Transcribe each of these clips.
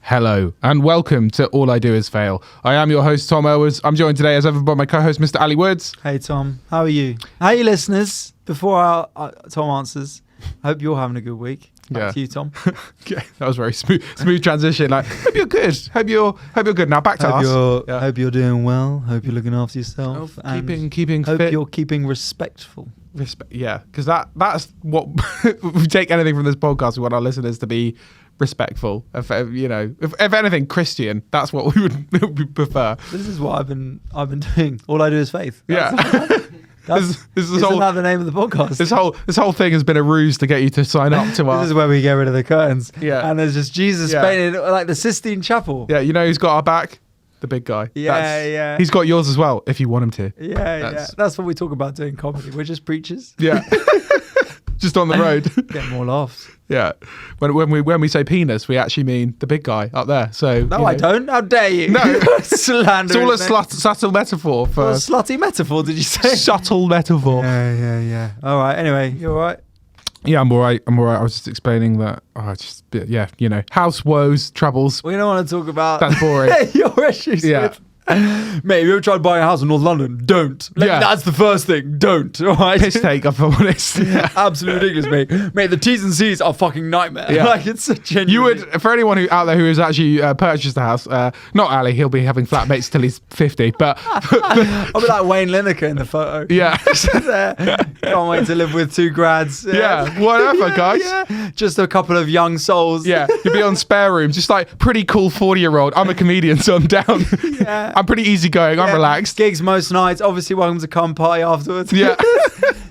Hello and welcome to All I Do Is Fail. I am your host, Tom Elwood. I'm joined today as ever by my co-host, Mr. Ali Woods. Hey Tom, how are you? Hey listeners, before Tom answers, I hope you're having a good week. Back to you, Tom. Okay, that was very smooth transition. Like, hope you're good. Hope you're good. Now back to us. Hope you're doing well. Hope you're looking after yourself. Keeping hope fit. You're keeping respectful. Yeah, because that's what if we take anything from this podcast. We want our listeners to be respectful. If anything, Christian. That's what we would prefer. This is what I've been doing. All I do is faith. Isn't that the name of the podcast? This whole thing has been a ruse to get you to sign up to us. This is where we get rid of the curtains. Yeah. And there's just Jesus painted like the Sistine Chapel. Yeah, you know who's got our back? The big guy. Yeah. He's got yours as well, if you want him to. Yeah. That's what we talk about doing comedy. We're just preachers. Yeah. Just on the road. Get more laughs. Yeah. When we say penis, we actually mean the big guy up there. So no, I don't. How dare you? No. Slander. It's all a subtle metaphor for a slutty metaphor, did you say? Subtle metaphor. Yeah. All right. Anyway, you all right? Yeah, I'm all right. I was just explaining that. House woes, troubles. We don't want to talk about. That's boring. Your issues. Yeah. Mate, have you ever tried buying a house in North London? Don't. That's the first thing. Don't. All right. Piss take, if I'm honest. Absolutely ridiculous, mate. Mate, the T's and C's are fucking nightmare. Yeah. Like, it's a genuine. You would, for anyone out there who has actually purchased the house, not Ali, he'll be having flatmates till he's 50, but I'll be like Wayne Lineker in the photo. Yeah. Can't wait to live with two grads. Yeah, whatever, guys. Yeah. Just a couple of young souls. Yeah, you'll be on spare room, just like pretty cool 40-year-old. I'm a comedian, so I'm down. Yeah. I'm pretty easygoing. I'm relaxed. Gigs most nights. Obviously, welcome to come party afterwards. Yeah.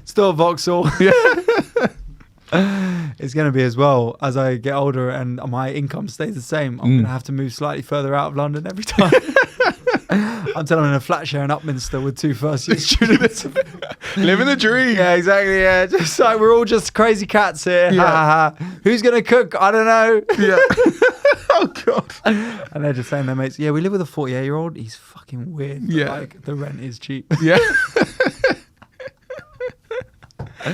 Still Vauxhall. Yeah. It's going to be as well as I get older and my income stays the same. I'm going to have to move slightly further out of London every time. I'm telling them in a flat share in Upminster with two first-year students. Living the dream. Yeah, exactly. Yeah, just like we're all just crazy cats here. Yeah. Who's going to cook? I don't know. Yeah. Oh God. And they're just saying their mates, yeah, we live with a 48-year-old. He's fucking weird. Yeah. Like the rent is cheap. Yeah.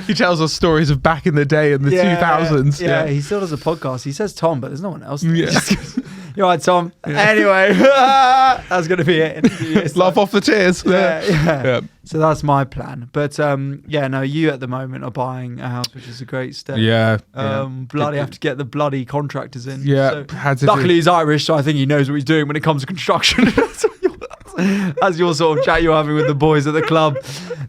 He tells us stories of back in the day in the 2000s. Yeah, he still does a podcast. He says Tom, but there's no one else. Yeah. You're right, Tom. Yeah. Anyway, that's going to be it in a few years. Laugh off the tears. Yeah. So that's my plan. But you at the moment are buying a house, which is a great step. Yeah. Bloody have to get the bloody contractors in. Yeah. So, luckily he's Irish, so I think he knows what he's doing when it comes to construction. That's your sort of chat you're having with the boys at the club.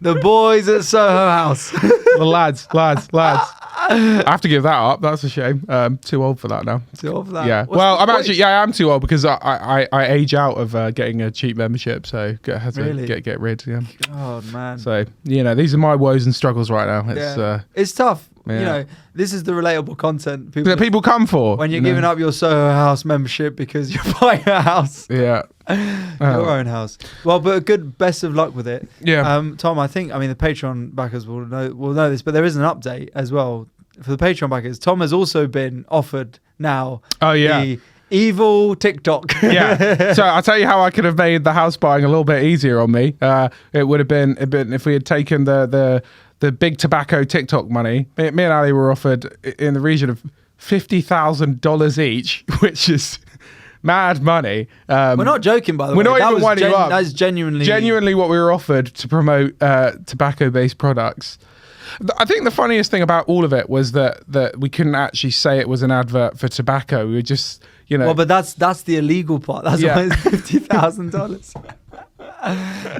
The boys at Soho House. The lads. I have to give that up. That's a shame. Too old for that now. Too old for that? Yeah. I am too old because I age out of getting a cheap membership. So I have to get rid. Yeah. Oh man. So these are my woes and struggles right now. It's tough. Yeah. This is the relatable content people come for when you're giving up your Soho House membership because you're buying a house. Yeah. Your own house. Well, but best of luck with it. Yeah. Tom, I mean the Patreon backers will know this, but there is an update as well for the Patreon backers. Tom has also been offered now. Oh yeah. The evil TikTok. Yeah. So I'll tell you how I could have made the house buying a little bit easier on me. It would have been if we had taken the big tobacco TikTok money. Me and Ali were offered in the region of $50,000 each, which is mad money. We're not joking, by the way. We're not even winding you up. That is genuinely what we were offered to promote tobacco-based products. I think the funniest thing about all of it was that we couldn't actually say it was an advert for tobacco. We were just, Well, but that's the illegal part. That's why it's $50,000.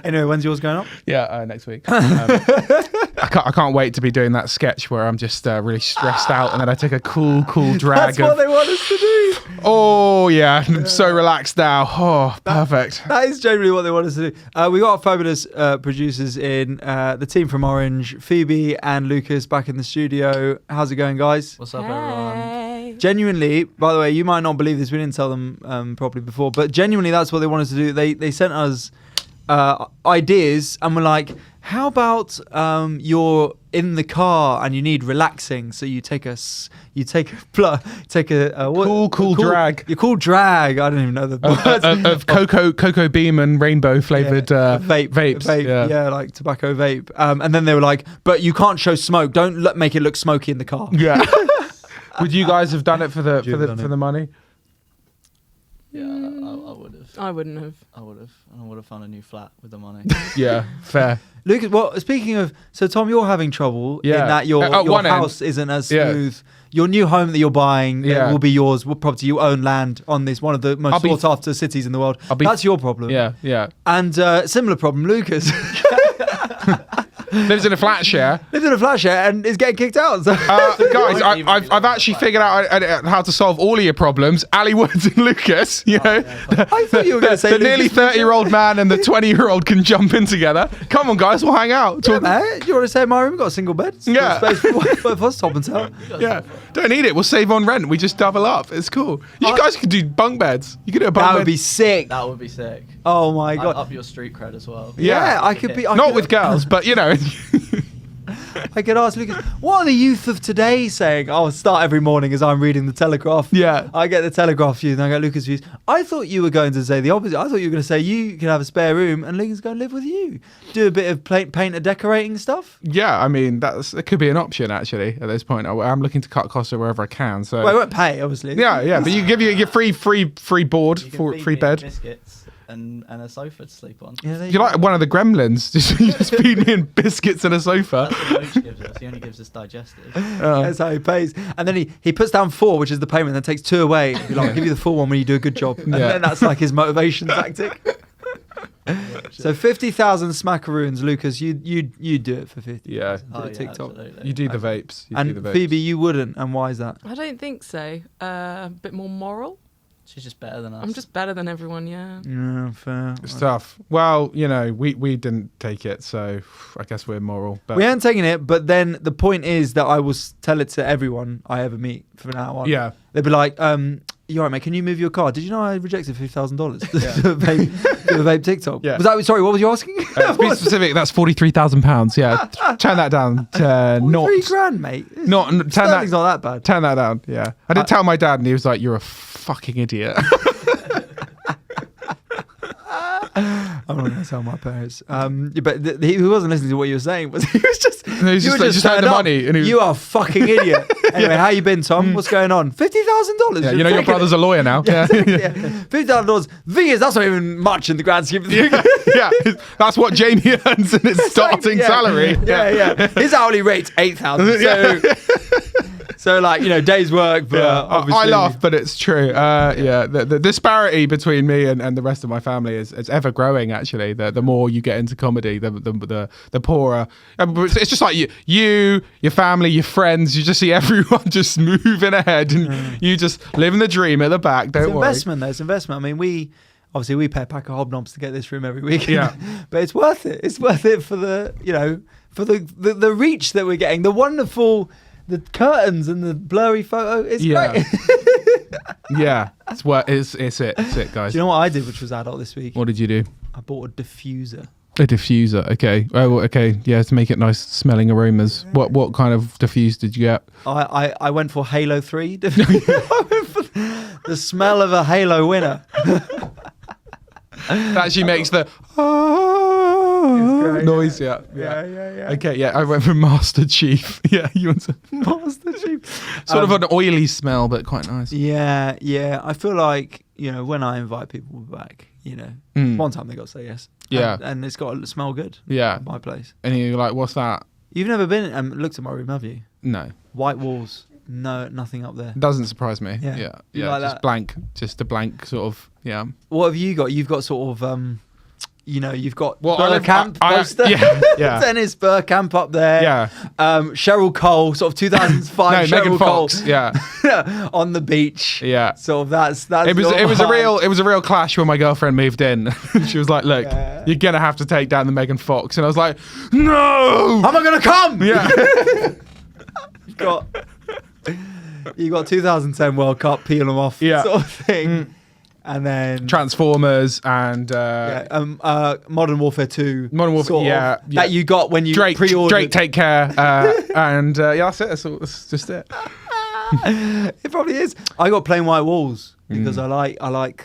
Anyway, when's yours going up? Yeah, next week. I can't wait to be doing that sketch where I'm just really stressed out and then I take a cool drag. That's what they want us to do. Oh yeah, I'm so relaxed now. Oh, perfect. That is generally what they want us to do. We got our fabulous producers in, the team from Orange, Phoebe and Lucas back in the studio. How's it going, guys? What's up, everyone? Genuinely, by the way, you might not believe this. We didn't tell them properly before, but genuinely, that's what they want us to do. They sent us ideas and we're like, how about you're in the car and you need relaxing, so you take a cool drag. Your cool drag. I don't even know the words. Of cocoa beam and rainbow flavored vape. Yeah, like tobacco vape. And then they were like, but you can't show smoke. Don't make it look smoky in the car. Yeah. Would you guys have done it for the money? Yeah, I would have. I wouldn't have. I would have. And I would have found a new flat with the money. Yeah, fair. Lucas, well, speaking of, so Tom, you're having trouble in that your house isn't as smooth. Your new home that you're buying will be yours. What property you own land on this, one of the most sought after cities in the world. That's your problem. Yeah. And similar problem, Lucas. Lives in a flat share. And is getting kicked out. So. Guys, I've actually figured out how to solve all of your problems. Ali Woods and Lucas, you know. I thought you were going to say the nearly 30-year-old man and the 20-year-old can jump in together. Come on, guys, we'll hang out. Yeah, man. You want to stay in my room? We've got a single bed. Yeah. Space for both of us, top and tail. Yeah. Don't need it. We'll save on rent. We just double up. It's cool. You guys could do bunk beds. You could do a bunk bed. That would be sick. That would be sick. Oh my God. Up your street cred as well. Yeah, I could be. Not with girls, but you know. I could ask Lucas, what are the youth of today saying? I'll start every morning as I'm reading the Telegraph. Yeah. I get the Telegraph views and I get Lucas' views. I thought you were going to say the opposite. I thought you were going to say you can have a spare room and Lucas go live with you. Do a bit of paint and decorating stuff. Yeah, I mean, it could be an option actually at this point. I'm looking to cut costs wherever I can. So well, I won't pay, obviously. Yeah, but you get free board, free bed. Biscuits and a sofa to sleep on. Yeah, You're like one of the gremlins. Just feed me in biscuits and a sofa. That's what Roach gives us. He only gives us digestive. That's how he pays. And then he puts down 4, which is the payment, then takes 2 away. He'll be like, I'll give you the full one when you do a good job. And then that's like his motivation tactic. So 50,000 smackaroons, Lucas. You do it for 50. Yeah. TikTok. Absolutely. You do the vapes. Phoebe, you wouldn't. And why is that? I don't think so. A bit more moral. She's just better than us. I'm just better than everyone, yeah. Yeah, fair. It's tough. Well, you know, we didn't take it, so I guess we're moral. But we haven't taken it, but then the point is that I will tell it to everyone I ever meet from now on. Yeah. They'd be like, you all right, mate? Can you move your car? Did you know I rejected $50,000 to the vape TikTok? Yeah. Was that, sorry, what was you asking? To be specific, that's £43,000. Yeah. Turn that down to not. $3,000, mate. Sterling's not that bad. Turn that down. Yeah. I did tell my dad, and he was like, "You're a fucking idiot." I'm not going to tell my parents. But he wasn't listening to what you were saying. Was he was just had the money, and you are a fucking idiot. Anyway, how you been, Tom? What's going on? $50,000. Yeah, you know your brother's a lawyer now. Yeah. $50,000. The thing is, that's not even much in the grand scheme of things. Yeah, that's what Jamie earns in his starting salary. Yeah. His hourly rate's $8,000. So like, you know, day's work, but I laugh, but it's true. The disparity between me and the rest of my family is ever growing. Actually, the more you get into comedy, the poorer. It's just like you, your family, your friends. You just see everyone just moving ahead, and you just living the dream at the back. Don't worry. Investment, though. It's investment. I mean, we pay a pack of hobnobs to get this room every week. Yeah, but it's worth it. It's worth it for the reach that we're getting. The wonderful. The curtains and the blurry photo, it's great. Yeah, it's it, guys. Do you know what I did, which was adult this week? What did you do? I bought a diffuser. A diffuser, okay. Oh, okay. Yeah, to make it nice smelling aromas. What kind of diffuse did you get? I went for Halo 3. I went for the smell of a Halo winner. That actually makes the noise. Yeah. Okay, yeah. I went for Master Chief. Yeah, you want to Master Chief? Sort of an oily smell, but quite nice. Yeah. I feel like, you know, when I invite people back, you know, one time they got to say yes. Yeah. And it's got to smell good. Yeah. My place. And you're like, what's that? You've never been and looked at my room, have you? No. White walls. No, nothing up there. Doesn't surprise me. Yeah. Like just that? blank. Just a blank sort of, yeah. What have you got? You've got sort of, you know, you've got Burkamp poster. Yeah. Dennis Burkamp up there. Yeah. Cheryl Cole, sort of 2005 no, Cheryl Megan Cole. Fox. Yeah. On the beach. Yeah. Sort of that's it was a real clash when my girlfriend moved in. She was like, look, you're gonna have to take down the Megan Fox. And I was like, no! Am I gonna come? Yeah. You got 2010 World Cup, peel them off, yeah. sort of thing. And then Transformers and Modern Warfare 2. Modern Warfare, yeah. That you got when you Drake, pre-ordered. Drake, take care. And that's it. That's just it. It probably is. I got plain white walls because I like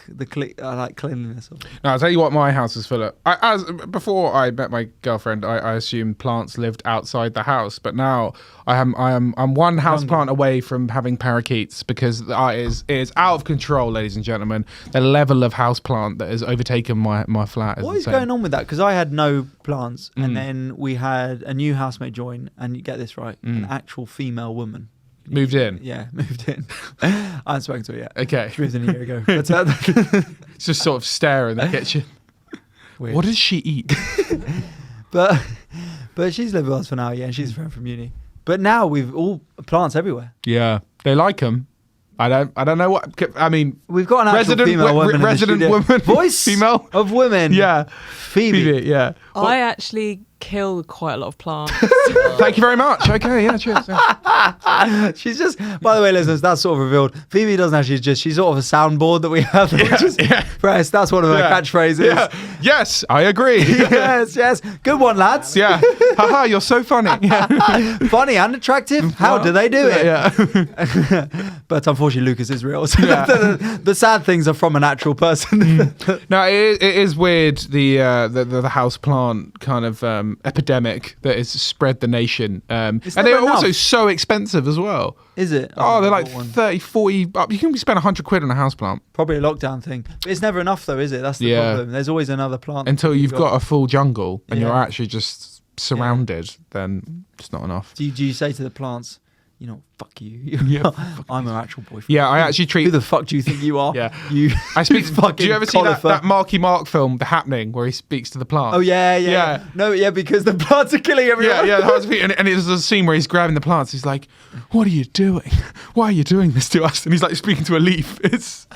cleanliness. No, I'll tell you what, my house is full of. Before I met my girlfriend, I assumed plants lived outside the house, but now I'm one house plant away from having parakeets because it is out of control, ladies and gentlemen. The level of house plant that has overtaken my flat. What is insane. going on with that? Because I had no plants, and then we had a new housemate join, and you get this right, an actual female woman. Moved in. Yeah, moved in. I haven't spoken to her yet. Okay. She moved in a year ago. But, It's just sort of stare in the kitchen. weird. What does she eat? But she's lived with us for now, yeah, and she's a friend from uni. But now we've all plants everywhere. Yeah, they like them. I don't know what. I mean, We've got an actual female woman in the resident studio. woman, Voice female of women. Yeah, Phoebe. Yeah. I actually kill quite a lot of plants. Thank you very much. Okay, yeah, cheers. Yeah. She's just, by the way, listeners, that's sort of revealed. Phoebe doesn't actually she's sort of a soundboard that we have. Press. That's one of her catchphrases. Yeah. Yes, I agree. yes. Good one, lads. Yeah. Haha, you're so funny. Yeah. Funny and attractive. How do they do it? Yeah. But unfortunately, Lucas is real. So the sad things are from an actual person. No, it is weird, the house plant kind of epidemic that has spread the nation. And they're also so expensive as well. Is it? Oh, they're like 30, 40. You can spend 100 quid on a house plant. Probably a lockdown thing. But it's never enough, though, is it? That's the problem. There's always another plant. Until you've got a full jungle and Yeah. you're actually just surrounded, then it's not enough. Do you say to the plants, you know, fuck you. Yeah, I'm an actual boyfriend. Yeah, I actually treat. Who the fuck do you think you are? Yeah. You. I speak. Do you ever see conifer. that Marky Mark film, The Happening, where he speaks to the plants? Oh yeah. No, yeah, because the plants are killing everyone. And there's a scene where he's grabbing the plants. He's like, "What are you doing? Why are you doing this to us?" And he's like speaking to a leaf. It's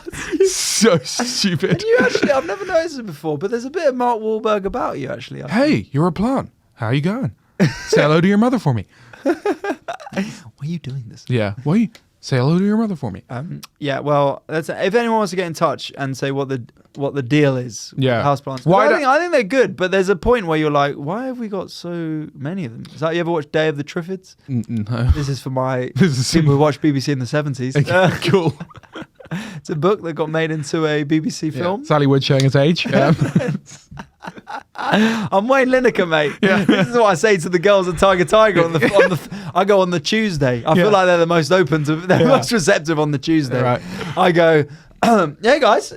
so stupid. And you actually, I've never noticed it before, but there's a bit of Mark Wahlberg about you, actually. Hey, you're a plant. How you going? Say hello to your mother for me. Why are you doing this? Yeah. Why? Say hello to your mother for me. Yeah, well, if anyone wants to get in touch and say what the deal is with houseplants. I think they're good, but there's a point where you're like, why have we got so many of them? Is that, you ever watched Day of the Triffids? No. This is for my people who watched BBC in the 70s. Okay, cool. It's a book that got made into a BBC film. Sally Wood showing his age. I'm Wayne Lineker, mate. Yeah. This is what I say to the girls at Tiger I go on the Tuesday. I feel like they're the most open to, they're most receptive on the Tuesday. Right. I go, hey guys,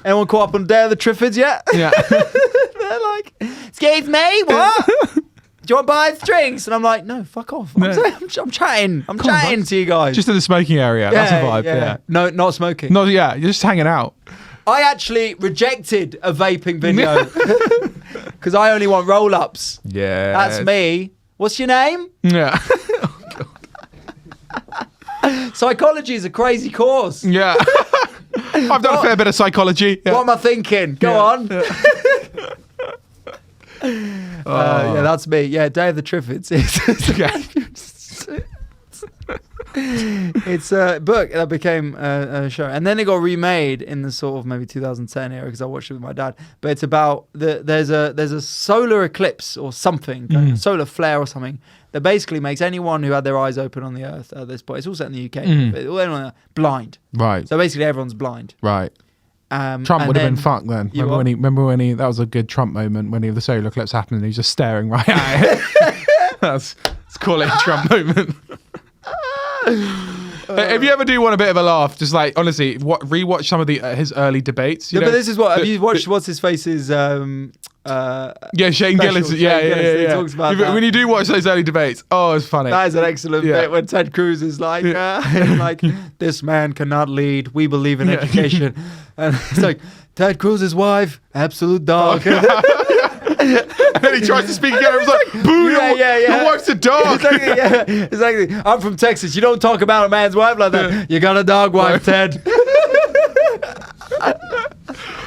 anyone caught up on Day of the Triffids yet? Yeah. They're like, excuse me, what? Do you want to buy drinks? And I'm like, no, fuck off. I'm chatting. I'm chatting to you guys. Just in the smoking area. That's a vibe. Yeah. No, not smoking. No, yeah, you're just hanging out. I actually rejected a vaping video because I only want roll-ups. Yeah. That's me. What's your name? Yeah. Psychology is a crazy course. Yeah. I've done a fair bit of psychology. Yeah. What am I thinking? Go on. Yeah, that's me. Yeah, Day of the Triffids. It's a book that became a show, and then it got remade in the sort of maybe 2010 era because I watched it with my dad. But it's about there's a solar eclipse or something, solar flare or something that basically makes anyone who had their eyes open on the earth at this point. It's all set in the UK, but anyone blind. Right. So basically, everyone's blind. Right. Trump would have been fucked then. Remember when he? That was a good Trump moment when the solar eclipse happened and he was just staring right at it. Let's call it a Trump moment. If you ever do want a bit of a laugh, just like honestly, rewatch some of his early debates. But this is what have you watched? What's his face's? Shane special, Gillis. Shane Yeah. Gillis, he talks about that. When you do watch those early debates, oh, it's funny. That is an excellent bit when Ted Cruz is like, this man cannot lead. We believe in education, and it's like Ted Cruz's wife, absolute dog. And then he tries to speak again. I was like, boo, your wife's a dog. Exactly. I'm from Texas. You don't talk about a man's wife like that. You got a dog wife, Ted.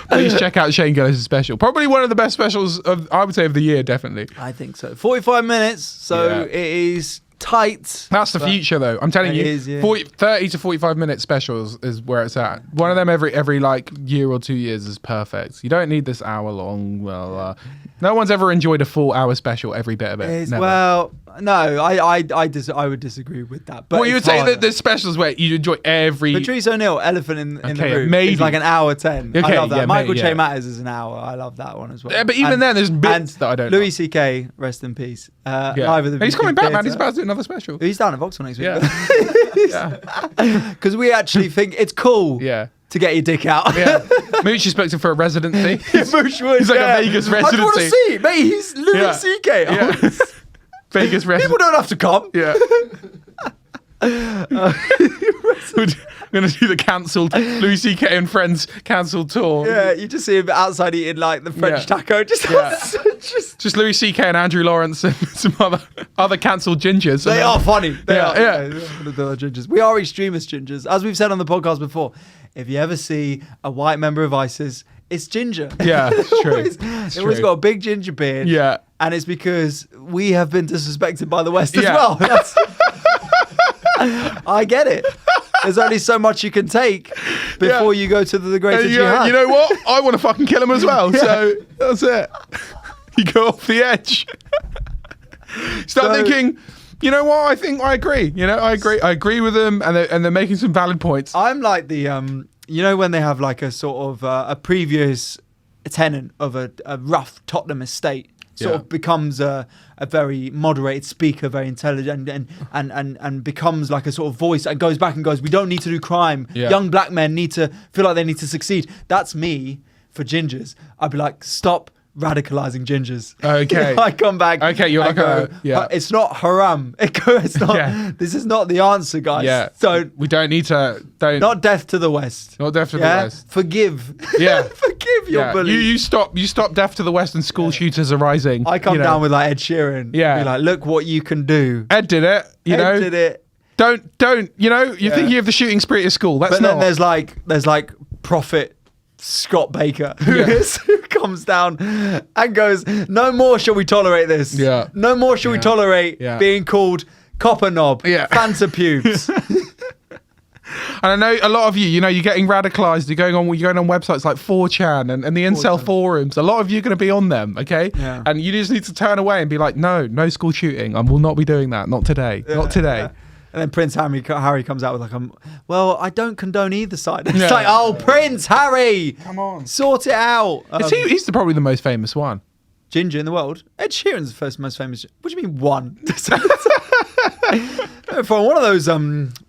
Please check out Shane Gillis' special. Probably one of the best specials I would say of the year, definitely. I think so. 45 minutes. So it is tight. That's the But future, though. I'm telling it you, is, yeah. 30 to 45 minute specials is where it's at. One of them every like year or 2 years is perfect. You don't need this hour long. Well, no one's ever enjoyed a full hour special. Every bit of it. Never. Well, no, I would disagree with that. But Well, you would it's say harder. that there's specials where you enjoy every. Patrice O'Neill, Elephant in the Okay, Room, maybe. is like an hour 10. I Okay, love that. yeah, Michael yeah. Che Matters is an hour. I love that one as well. Yeah, but even then, there's bits that I don't. Louis like. C.K., rest in peace. Yeah. Live at the And he's BBC coming back, man. Theatre. He's about to do another special. He's down at Vauxhall next week. Yeah. Yeah. Because we actually think it's cool Yeah. to get your dick out. Yeah. Mooch is booked him for a residency. Mooch would, He's like a Vegas I just want to residency. see, mate. He's Louis Yeah. C.K. Yeah. Vegas People residency. don't have to come. Yeah. We're going to do the cancelled Louis C.K. and Friends cancelled tour. Yeah, you just see him outside eating like the French Yeah. taco. Just, Yeah. just Just Louis C.K. and Andrew Lawrence and some other cancelled gingers. they are funny. They Yeah, are. yeah. They are gingers. We are extremist gingers, as we've said on the podcast before. If you ever see a white member of ISIS, it's ginger. Yeah, it's true. Always- It's It always true. got a big ginger beard. Yeah. And it's because we have been disrespected by the West as Yeah. well. I get it. There's only so much you can take before you go to the greater And jihad. you know what? I want to fucking kill him as well. So that's it. You go off the edge. Start So- thinking, you know what? I think I agree. I agree with them, and they're making some valid points. I'm like the you know when they have like a sort of a previous tenant of a rough Tottenham estate sort Yeah. of becomes a very moderated speaker, very intelligent, and becomes like a sort of voice and goes back and goes, we don't need to do crime. Yeah. Young black men need to feel like they need to succeed. That's me for gingers. I'd be like, stop radicalizing gingers. Okay. I come back. Okay, you're and like go, it's not haram. It's not. Yeah. This is not the answer, guys. Yeah. So We don't need to. not death to the West. Not death to the Yeah? West. Forgive. Yeah. Forgive your Yeah. bullies. You stop death to the West and school shooters are rising. I come down with like Ed Sheeran. Yeah. Be like, look what you can do. Ed did it. You Ed know. did it. Don't. You're thinking of the shooting spree at school. That's But not. then there's like Prophet Scott Baker who comes down and goes, no more shall we tolerate this. Yeah. No more shall we tolerate Yeah. being called copper knob, Yeah. Fanta pubes. And I know a lot of you, you're getting radicalized. You're going on websites like 4chan and the incel 4chan. forums. A lot of you are going to be on them, okay? Yeah. And you just need to turn away and be like, no school shooting. I will not be doing that. Not today. Not today. Yeah. And then Prince Harry comes out with like, well, I don't condone either side. It's Yeah. like, oh, Prince Harry, Come on. sort it out. He's probably the most famous one. Ginger in the world. Ed Sheeran's the first most famous. What do you mean one? For one of those,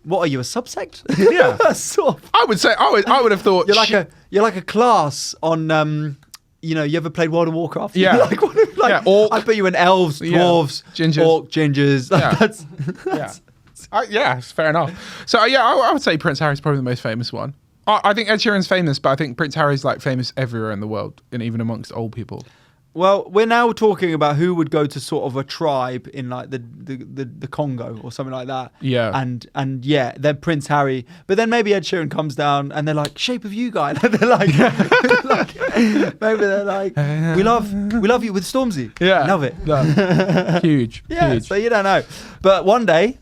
what are you, a subsect? Yeah. Sort of. I would say I would have thought You're like a class on you ever played World of Warcraft? Yeah. Like, Yeah, orc. I put you in elves, Yeah. dwarves, Gingers. orc, gingers. Yeah. That's yeah, it's fair enough. So I would say Prince Harry's probably the most famous one. I think Ed Sheeran's famous, but I think Prince Harry's like famous everywhere in the world, and even amongst old people. Well, we're now talking about who would go to sort of a tribe in like the Congo or something like that. Yeah. And yeah, then Prince Harry. But then maybe Ed Sheeran comes down and they're like, Shape of You guy. They're like, maybe they're like, we love you with Stormzy. Yeah. Love it. No. Huge. Yeah. Huge. So you don't know. But one day,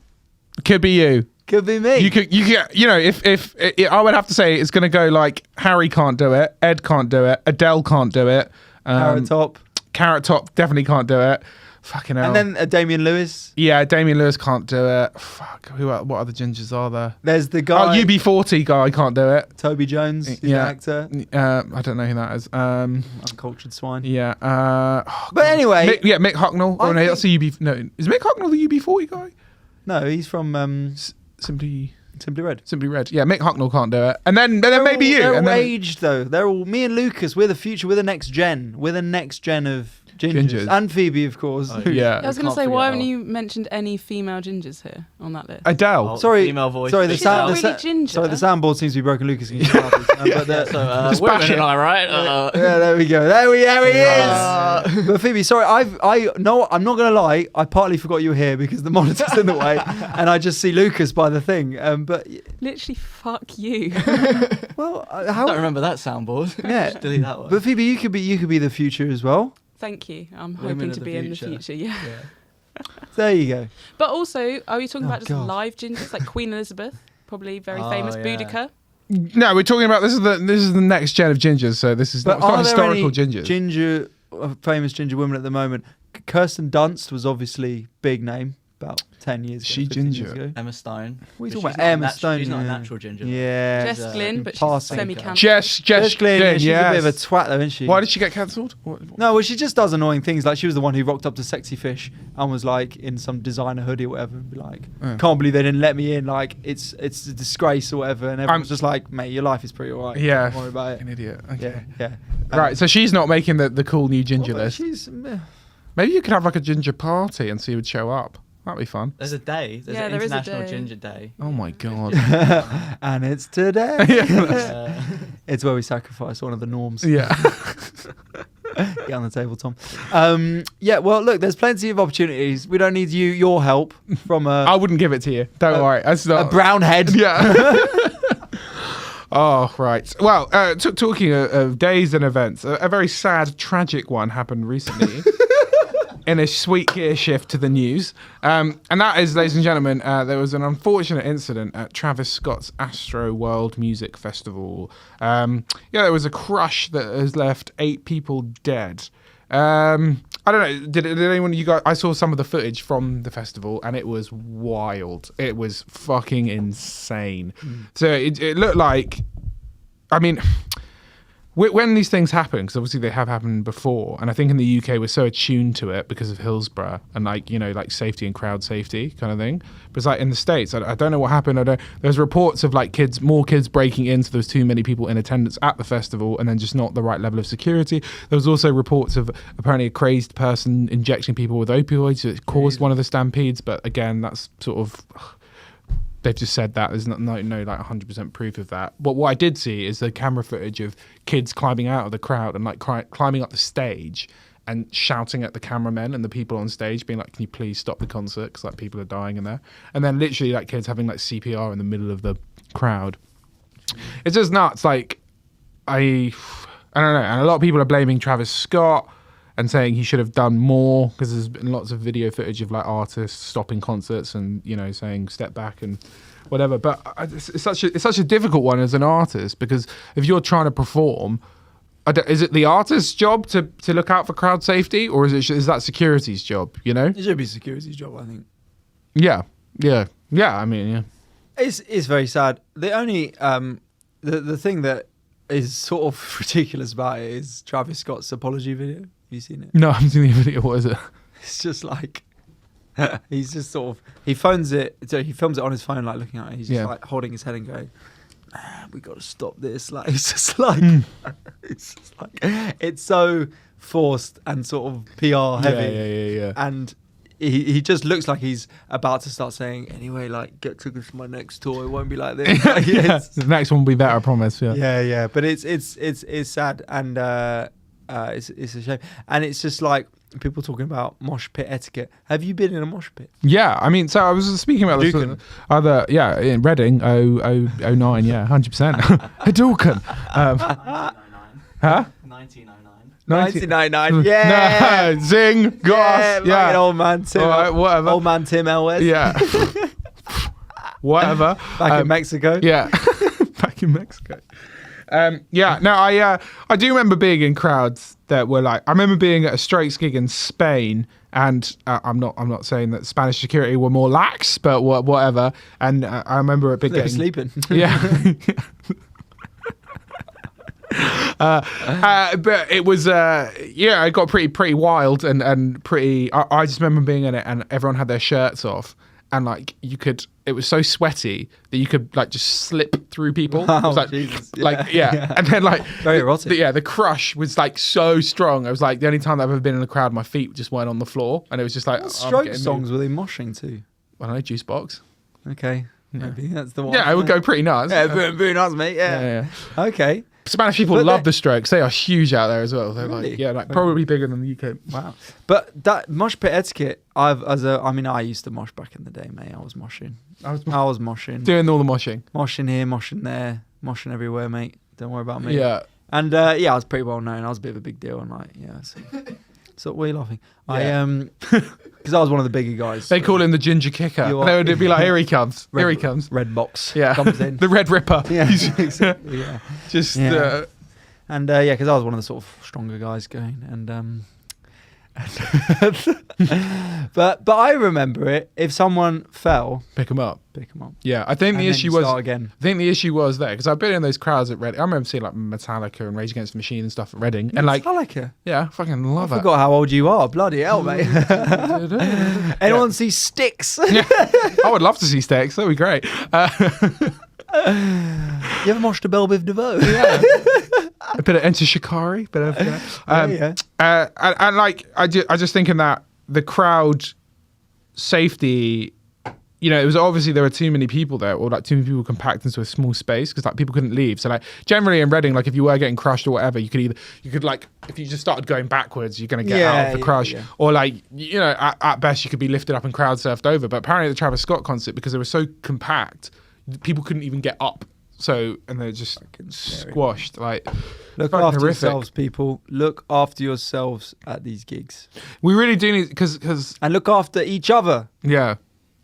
Could be you. could be me. You could, if I would have to say it's going to go like Harry can't do it, Ed can't do it, Adele can't do it, Carrot Top. Carrot Top definitely can't do it. Fucking hell. And then Damian Lewis. Yeah, Damian Lewis can't do it. Fuck. What other gingers are there? There's the guy. UB40 guy can't do it. Toby Jones. He's Yeah. an actor. I don't know who that is. Uncultured swine. Yeah. But anyway. Mick Hucknall. I Oh no, think- that's the UB. No, is Mick Hucknall the UB40 guy? No, he's from Simply Simply Red. Yeah, Mick Hucknall can't do it. And then maybe you. They're And all then, aged though. They're all me and Lucas. We're the future. We're the next gen. We're the next gen of gingers. Gingers. And Phoebe, of course. Oh, yeah. I was going to Can't say, why forget haven't her. you mentioned any female gingers here on that list? Adele. Oh, Sorry, female voice. sorry. The She's not sound. really ginger. Sorry, the soundboard seems to be broken. Lucas, can you start this? But the- So, Just bash women, it. am I right? yeah, there we go. There he is. But Phoebe, sorry, I'm not gonna lie. I partly forgot you were here because the monitor's in the way, and I just see Lucas by the thing. But Literally, fuck you. well, I don't how? remember that soundboard. Yeah. Just delete that one. But Phoebe, you could be the future as well. Thank you. I'm Women hoping of to the be in the future. future. Yeah. There you go. But also, are we talking Oh, about just God. live gingers like Queen Elizabeth, probably very Oh, famous yeah. Boudica? No, we're talking about this is the next gen of gingers. So this is But not are there historical any gingers. famous ginger women at the moment? Kirsten Dunst was obviously big name about 10 years ago. She 15 years ginger? ago. Emma Stone. What are you But talking she's about? not a Emma natu- Stone. She's not a yeah. natural ginger. Yeah. Jess She's, Glynn, but she's passing. semi-cancelled. Jess Jess Glynn, yeah, she's a bit of a yes. twat though, isn't she? Why did she get cancelled? No, well, she just does annoying things. Like she was the one who rocked up to Sexy Fish and was like in some designer hoodie or whatever, and be like, Yeah. "Can't believe they didn't let me in. Like it's a disgrace or whatever." And everyone's just like, "Mate, your life is pretty alright. Yeah. Don't worry about An it." idiot. Okay. Yeah. Right, so she's not making the cool new ginger Well, list. she's meh. Maybe you could have like a ginger party and see who would show up. That'd be fun. There's a day. There's Yeah, an there is a International day. Ginger Day. Oh my god. And it's today. Uh, It's where we sacrifice one of the norms. Yeah. Get on the table, Tom. Yeah, well, look, there's plenty of opportunities. We don't need your help from I wouldn't give it to you. Don't worry. That's a not. brown head. Yeah. Oh, right. Well, talking of days and events, a very sad, tragic one happened recently in a sweet gear shift to the news. And that is, ladies and gentlemen, there was an unfortunate incident at Travis Scott's Astro World Music Festival. There was a crush that has left 8 people dead. I don't know. Did anyone of you guys? I saw some of the footage from the festival, and it was wild. It was fucking insane. So it looked like, I mean, when these things happen, because obviously they have happened before, and I think in the UK we're so attuned to it because of Hillsborough and like safety and crowd safety kind of thing. But it's like in the States, I don't know what happened. There's reports of like more kids breaking in, so there was too many people in attendance at the festival, and then just not the right level of security. There was also reports of apparently a crazed person injecting people with opioids, so it caused one of the stampedes. But again, that's sort of. They've just said that there's no like 100% proof of that. But what I did see is the camera footage of kids climbing out of the crowd and like climbing up the stage and shouting at the cameramen and the people on stage, being like, "Can you please stop the concert? Because like people are dying in there." And then literally like kids having like CPR in the middle of the crowd. It's just nuts. Like I don't know. And a lot of people are blaming Travis Scott and saying he should have done more, because there's been lots of video footage of like artists stopping concerts and saying step back and whatever. But it's such a difficult one as an artist, because if you're trying to perform, is it the artist's job to look out for crowd safety, or is that security's job? It should be security's job, I think. Yeah. I mean, yeah. It's very sad. The only the thing that is sort of ridiculous about it is Travis Scott's apology video. Have you seen it? No, I haven't seen the video. What is it? It's just like he's just sort of he films it on his phone, like looking at it. He's just like holding his head and going, "Man, we got to stop this." Like it's just like it's so forced and sort of PR heavy. Yeah. And he just looks like he's about to start saying, "Anyway, like get tickets for my next tour. It won't be like this." Like, The next one will be better, I promise. yeah. But it's sad, and it's a shame, and it's just like people talking about mosh pit etiquette. Have you been in a mosh pit? Yeah, I mean, so I was speaking about this Hadouken. in Reading, 09, yeah, 100%. Hadouken. Huh? 1909. 1999. Yeah. No, zing, goss. Yeah. Fucking old man Tim. All right, whatever. Old man Tim Elwes. Yeah. Whatever. Back in Mexico. Yeah. Back in Mexico. I do remember being in crowds that were like, I remember being at a Strokes gig in Spain, and I'm not saying that Spanish security were more lax, but whatever. And I remember it They were getting sleeping. Yeah. But it was it got pretty wild and pretty. I just remember being in it, and everyone had their shirts off, and like it was so sweaty that you could like just slip through people. It was like, Jesus. And then like Very erotic. the crush was like so strong. It was like the only time I've ever been in a crowd, my feet just weren't on the floor, and it was just like What I'm Stroke getting songs were they moshing to? I don't know, Juice Box. Okay. Maybe that's the one. Yeah, it would go pretty nuts. Yeah, very nice, mate. Yeah. Okay. Spanish people But love they- the Strokes. They are huge out there as well. They're Really? like probably bigger than the UK. Wow. But that mosh pit etiquette, I used to mosh back in the day, mate. I was moshing. I was moshing. Doing all the moshing. Moshing here, moshing there, moshing everywhere, mate. Don't worry about me. Yeah. And I was pretty well known. I was a bit of a big deal, and like, yeah. So. So what are you laughing? Yeah. Because I was one of the bigger guys. They call him the ginger kicker. You are- They would be like, here he comes. Here he Red- comes. Red box. Yeah. Comes in. The Red Ripper. Yeah, exactly. Yeah. Just, Yeah. And because I was one of the sort of stronger guys going, and but I remember it. If someone fell, pick him up. pick them up. Yeah, I think And the then issue you was. start again. I think the issue was there because I've been in those crowds at Reading. I remember seeing like Metallica and Rage Against the Machine and stuff at Reading, and like, Metallica. yeah, I fucking love I it. forgot how old you are. Bloody hell, mate. Anyone see Sticks? I would love to see Sticks. That'd be great. You ever watched a Belle Biv DeVoe? Yeah. A bit of Enter Shikari, bit of and like I just thinking that the crowd safety, you know, it was obviously there were too many people there, or like too many people compact into a small space because like people couldn't leave. So like generally in Reading, like if you were getting crushed or whatever, you could like if you just started going backwards, you're gonna get out of the crush, or like you know at best you could be lifted up and crowd surfed over. But apparently at the Travis Scott concert, because they were so compact, people couldn't even get up. So and they're just squashed. Like Look after yourselves, people. Look after yourselves at these gigs, we really do need because and look after each other. yeah.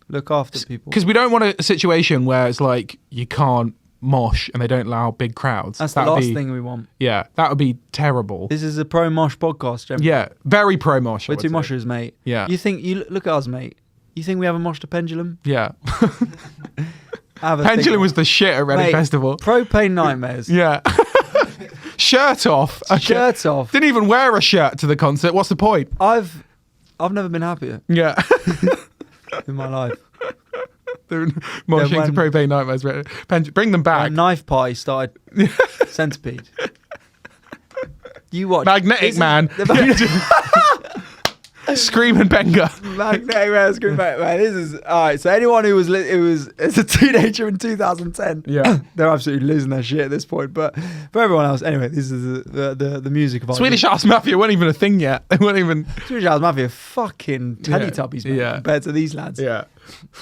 Look after people. Because we don't want a situation where it's like you can't mosh and they don't allow big crowds. That's the last thing we want. Yeah, that would be terrible. This is a pro mosh podcast, Jim. Yeah, very pro mosh. We're two moshers, mate. Yeah. You look at us, mate. You think we haven't moshed a pendulum? Yeah. Have a Pendulum think. was the shit at Reading Mate, Festival. Propane nightmares. Yeah. Shirt off. Okay. Shirts off. Didn't even wear a shirt to the concert. What's the point? I've never been happier Yeah. in my life. They're moshing when- to propane nightmares. Bring them A back. knife party started. Centipede. You watch Magnetic Man. Screaming Benga. Magnetic Man, scream back, man. This is all right. So anyone who was as a teenager in 2010, Yeah. they're absolutely losing their shit at this point. But for everyone else, anyway, this is the music of our Swedish House Mafia weren't even a thing yet. They weren't even. Swedish House Mafia, fucking Teletubbies, man, Yeah. compared to these lads. Yeah.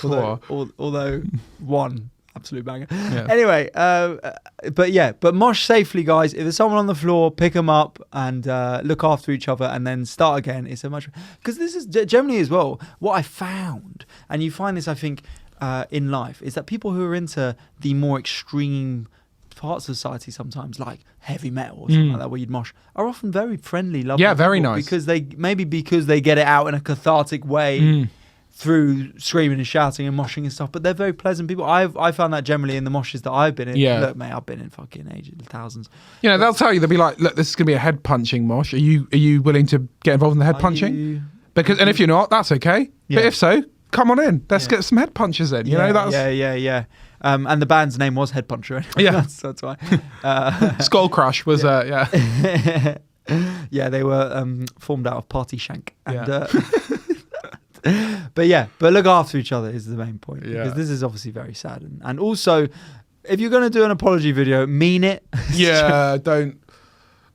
Although one absolute banger. Yeah. Anyway, but mosh safely, guys. If there's someone on the floor, pick them up and look after each other, and then start again. It's so much because this is generally as well what I found, and you find this, I think, in life, is that people who are into the more extreme parts of society sometimes, like heavy metal or something like that, where you'd mosh, are often very friendly, lovely. Yeah, very people nice. because they get it out in a cathartic way. Through screaming and shouting and moshing and stuff, but they're very pleasant people. I found that generally in the moshes that I've been in. Yeah. Look, mate, I've been in fucking ages, thousands. You know, they'll tell you, they'll be like, look, this is going to be a head punching mosh. Are you willing to get involved in the head punching? Because, and if you're not, that's okay. Yeah. But if so, come on in. Let's get some head punches in. You know, that's yeah. And the band's name was Head Puncher. Anyway. Yeah. that's why. Skull Crush was, yeah. Yeah, they were formed out of Party Shank. And, Yeah. but look after each other is the main point. Yeah. Because this is obviously very sad. And also, if you're going to do an apology video, mean it. Yeah, don't.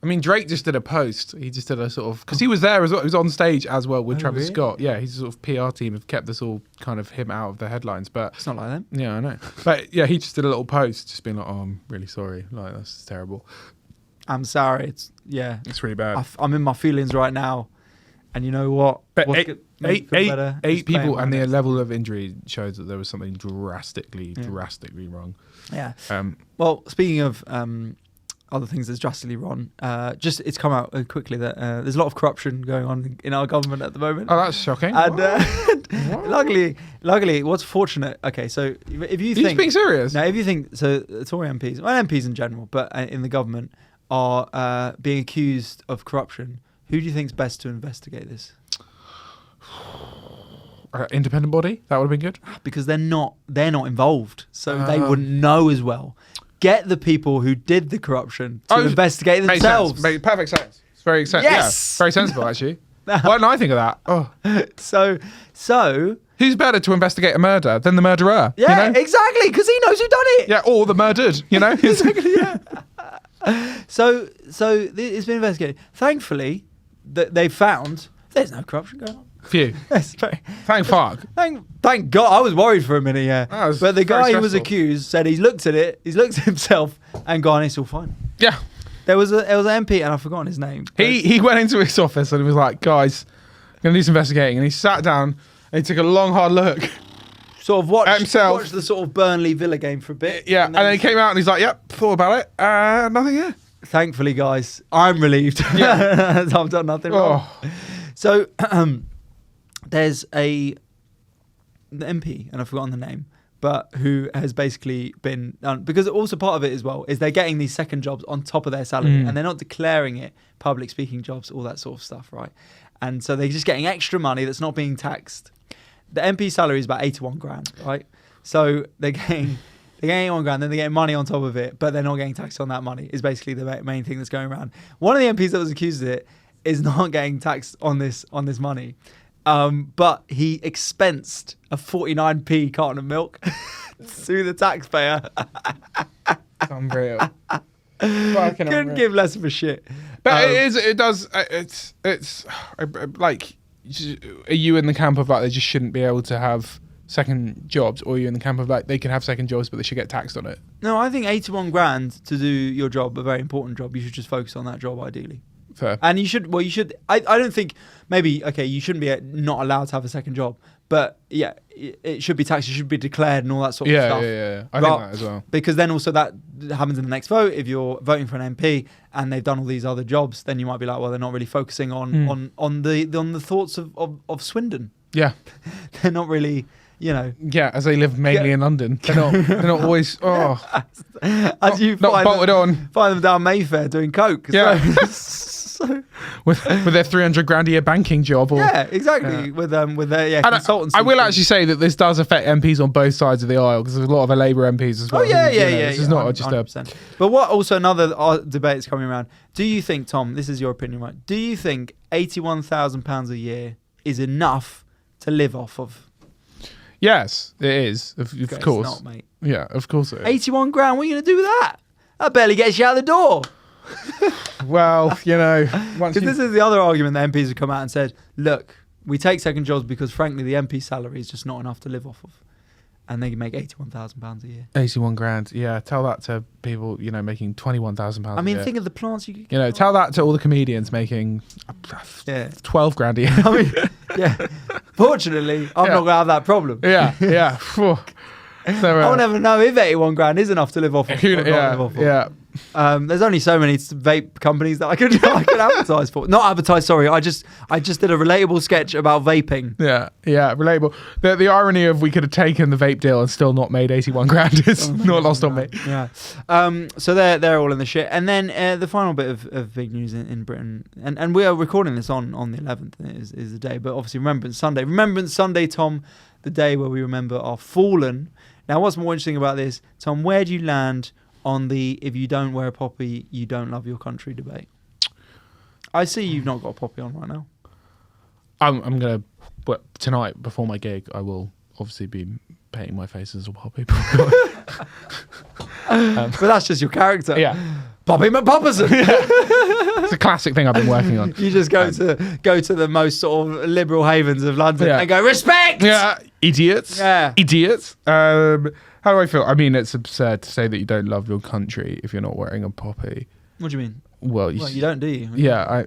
I mean, Drake just did a post. He just did a sort of, because he was there as well. He was on stage as well with Travis really? Scott. Yeah, his sort of PR team have kept this all kind of him out of the headlines. But It's not like that. yeah, I know. But yeah, he just did a little post, just being like, "Oh, I'm really sorry. Like that's terrible. I'm sorry. It's really bad." I'm in my feelings right now, and you know what? But What's eight good- make it feel better is people, playing and the right level of injury shows that there was something drastically wrong. next. Yeah. Well, speaking of other things that's drastically wrong, it's come out quickly that there's a lot of corruption going on in our government at the moment. Oh, that's shocking. And luckily, what's fortunate? Okay, so if you Are you think, being serious? now if you think so, Tory MPs, well, MPs in general, but in the government are being accused of corruption. Who do you think's best to investigate this? Independent body, that would have been good. Because they're not involved, so they wouldn't know as well. Get the people who did the corruption to investigate Makes themselves. sense. Makes perfect sense. It's very Yes! yeah, very sensible actually. Why didn't I think of that? Oh, So who's better to investigate a murder than the murderer? yeah, you know? exactly, because he knows who done it. Yeah, or the murdered. You know, Exactly, yeah. So it's been investigated. Thankfully, they found there's no corruption going on. Phew. That's very, Thank fuck. Thank God. I was worried for a minute, yeah. That was But the very guy who was stressful. accused said he's looked at it, he's looked at himself and gone, it's all fine. Yeah. There was an MP, and I've forgotten his name. He went into his office and he was like, guys, I'm going to do some investigating. And he sat down and he took a long, hard look. Sort of watched himself. the sort of Burnley Villa game for a bit. Yeah, and then he came out and he's like, yep, thought about it. Nothing here. Thankfully, guys, I'm relieved. Yeah. I've done nothing wrong. So there's the MP, and I've forgotten the name, but who has basically been because also part of it as well is they're getting these second jobs on top of their salary, and they're not declaring it public speaking jobs, all that sort of stuff, right? And so they're just getting extra money that's not being taxed. The MP salary is about 81 grand, right? So they're getting 81 grand, then they're getting money on top of it, but they're not getting taxed on that money, is basically the main thing that's going around. One of the MPs that was accused of it is not getting taxed on this money. But he expensed a 49p carton of milk to the taxpayer. Unreal. Couldn't give less of a shit. But it's like, are you in the camp of like they just shouldn't be able to have second jobs, or are you in the camp of like they can have second jobs but they should get taxed on it? No, I think 81 grand to do your job, a very important job, you should just focus on that job ideally. Fair. And you should, I don't think, maybe, okay, you shouldn't be not allowed to have a second job, but yeah, it should be taxed, it should be declared and all that sort of stuff. Yeah. I think that as well. Because then also that happens in the next vote. If you're voting for an MP and they've done all these other jobs, then you might be like, well, they're not really focusing on the thoughts of Swindon. Yeah. They're not really, Yeah, as they live mainly in London. They're not always, as you not bolted on. Find them down Mayfair doing coke. Yeah. So, with their 300 grand a year banking job. Or, yeah, exactly. With their consultants. I will actually say that this does affect MPs on both sides of the aisle, because there's a lot of Labour MPs as well. Oh yeah. This is not 100%. just a. But what also another debate is coming around. Do you think, Tom? This is your opinion, right? Do you think £81,000 a year is enough to live off of? Yes, it is. Of course. It's not, mate. Yeah, of course it is. 81 grand. What are you going to do with that? That barely gets you out the door. Well, Because this is the other argument that MPs have come out and said, look, we take second jobs because, frankly, the MP salary is just not enough to live off of. And they can make £81,000 a year. 81 grand. Yeah, tell that to people, making £21,000 I mean, a year. think of the plants you could tell that to all the comedians making 12 grand a year. I mean, yeah. Fortunately, I'm not going to have that problem. Yeah. So, I'll never know if 81 grand is enough to live off of. Yeah. There's only so many vape companies that I could advertise for. Not advertise, sorry. I just did a relatable sketch about vaping. Yeah, relatable. The irony of we could have taken the vape deal and still not made 81 grand is not lost on me. Yeah. So they're all in the shit. And then the final bit of big news in Britain, and we are recording this on the 11th is the day, but obviously Remembrance Sunday. Remembrance Sunday, Tom, the day where we remember our fallen. Now, what's more interesting about this, Tom, where do you land on the if you don't wear a poppy, you don't love your country debate? I see you've not got a poppy on right now. I'm going to, tonight, before my gig, I will obviously be painting my face as a poppy. But that's just your character. Yeah. Poppy McPopperson. It's a classic thing I've been working on. You just go to the most sort of liberal havens of London and go, respect! Yeah. Idiots. Yeah. Idiots. How do I feel? I mean, it's absurd to say that you don't love your country if you're not wearing a poppy. What do you mean? Well, you don't, do you? Yeah. I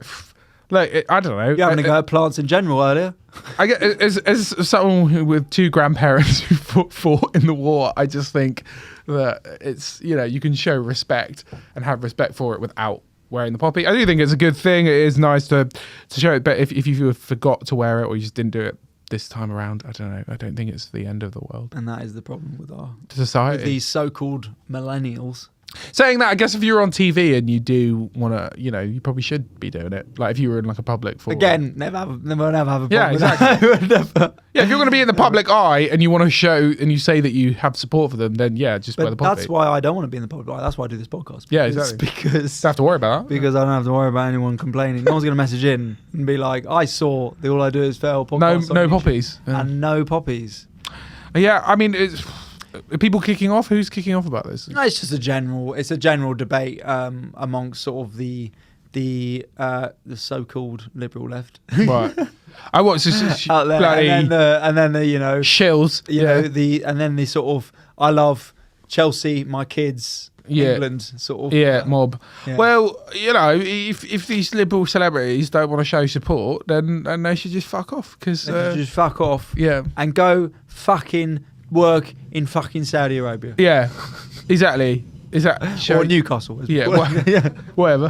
don't know. You're having a go at plants in general earlier. I get as someone with two grandparents who fought in the war, I just think that it's you can show respect and have respect for it without wearing the poppy. I do think it's a good thing. It is nice to show it, but if you forgot to wear it or you just didn't do it this time around, I don't know. I don't think it's the end of the world. And that is the problem with our society. With these so-called millennials. Saying that, I guess if you're on TV and you do want to, you probably should be doing it. Like if you were in like a public forum. Again, never have a problem. Yeah, exactly. Yeah, if you're going to be in the public eye and you want to show and you say that you have support for them, then just wear the poppy. That's why I don't want to be in the public eye. That's why I do this podcast. Yeah, exactly. Because don't have to worry about that. Because I don't have to worry about anyone complaining. No one's going to message in and be like, I saw the All I Do Is Fail podcast. No poppies. Yeah. And no poppies. Yeah, I mean, are people kicking off? Who's kicking off about this? No, it's just a general debate amongst sort of the so-called liberal left. Right. I watch this out there, bloody and then the shills. and then the sort of I love Chelsea, my kids, Yeah. England sort of. mob. Yeah. Well, if these liberal celebrities don't want to show support, then they should just fuck off. Because Just fuck off yeah, and go fucking work in fucking Saudi Arabia. yeah, exactly. Is that Or Newcastle. Yeah, yeah. whatever.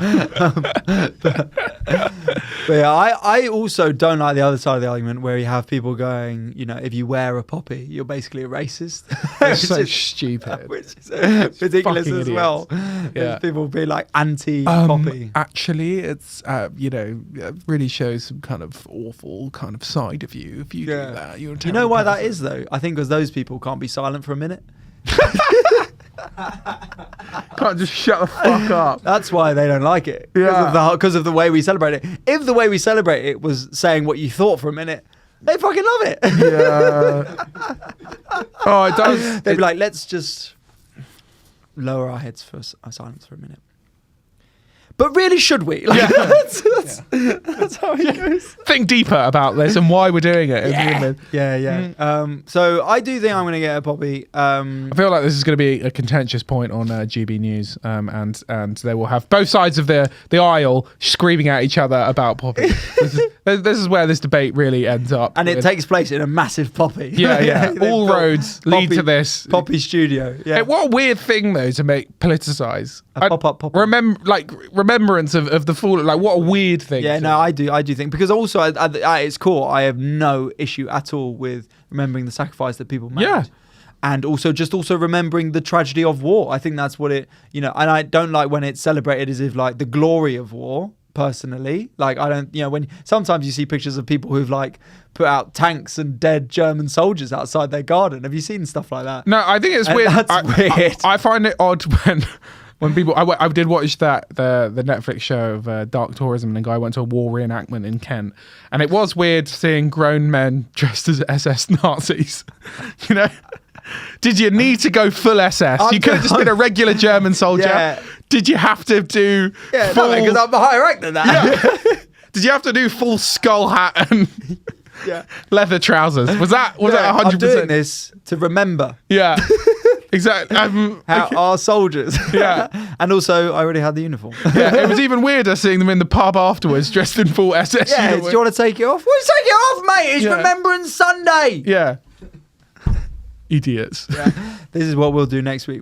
But yeah, I also don't like the other side of the argument where you have people going, if you wear a poppy, you're basically a racist. It's so Which is- stupid. Which is ridiculous Fucking as idiots. well. Yeah. There's people being like anti-poppy. Actually, it's it really shows some kind of awful kind of side of you if you do that. You're a You know why terrible that is though? I think because those people can't be silent for a minute. Can't just shut the fuck up. That's why they don't like it. Because of the way we celebrate it. If the way we celebrate it was saying what you thought for a minute, they fucking love it. Yeah. Oh, it does. They'd be like, let's just lower our heads for silence for a minute. But really, should we? Like, that's how it goes. Think deeper about this and why we're doing it. Yeah. So I do think I'm going to get a poppy. I feel like this is going to be a contentious point on GB News, and they will have both sides of the aisle screaming at each other about poppy. This is where this debate really ends up. And it takes place in a massive poppy. Yeah. They've All built roads lead to this. Poppy studio. Yeah. Hey, what a weird thing though to make politicise. A pop-up poppy. Remembrance of the fall. Like what a weird thing. Yeah, no, I do think, because also at its core, I have no issue at all with remembering the sacrifice that people made. Yeah. And also remembering the tragedy of war. I think that's what it, and I don't like when it's celebrated as if like the glory of war, personally. Like I don't, when sometimes you see pictures of people who've like put out tanks and dead German soldiers outside their garden. Have you seen stuff like that? No, I think it's And weird. that's weird. I find it odd when people. I did watch the Netflix show of Dark Tourism, and a guy went to a war reenactment in Kent, and it was weird seeing grown men dressed as SS Nazis. Did you need to go full SS? You could have just been a regular German soldier. Yeah. Did you have to do? Yeah, full, because I'm a higher rank than that. Did you have to do full skull hat and Yeah. leather trousers? Was that 100%? I'm doing this to remember Yeah, exactly. how our soldiers. Yeah. And also, I already had the uniform. Yeah, it was even weirder seeing them in the pub afterwards, dressed in full SS. Yeah, do uniform. you want to take it off? Well, take it off, mate. It's Yeah. Remembrance Sunday. Yeah. Idiots. Yeah. This is what we'll do next week.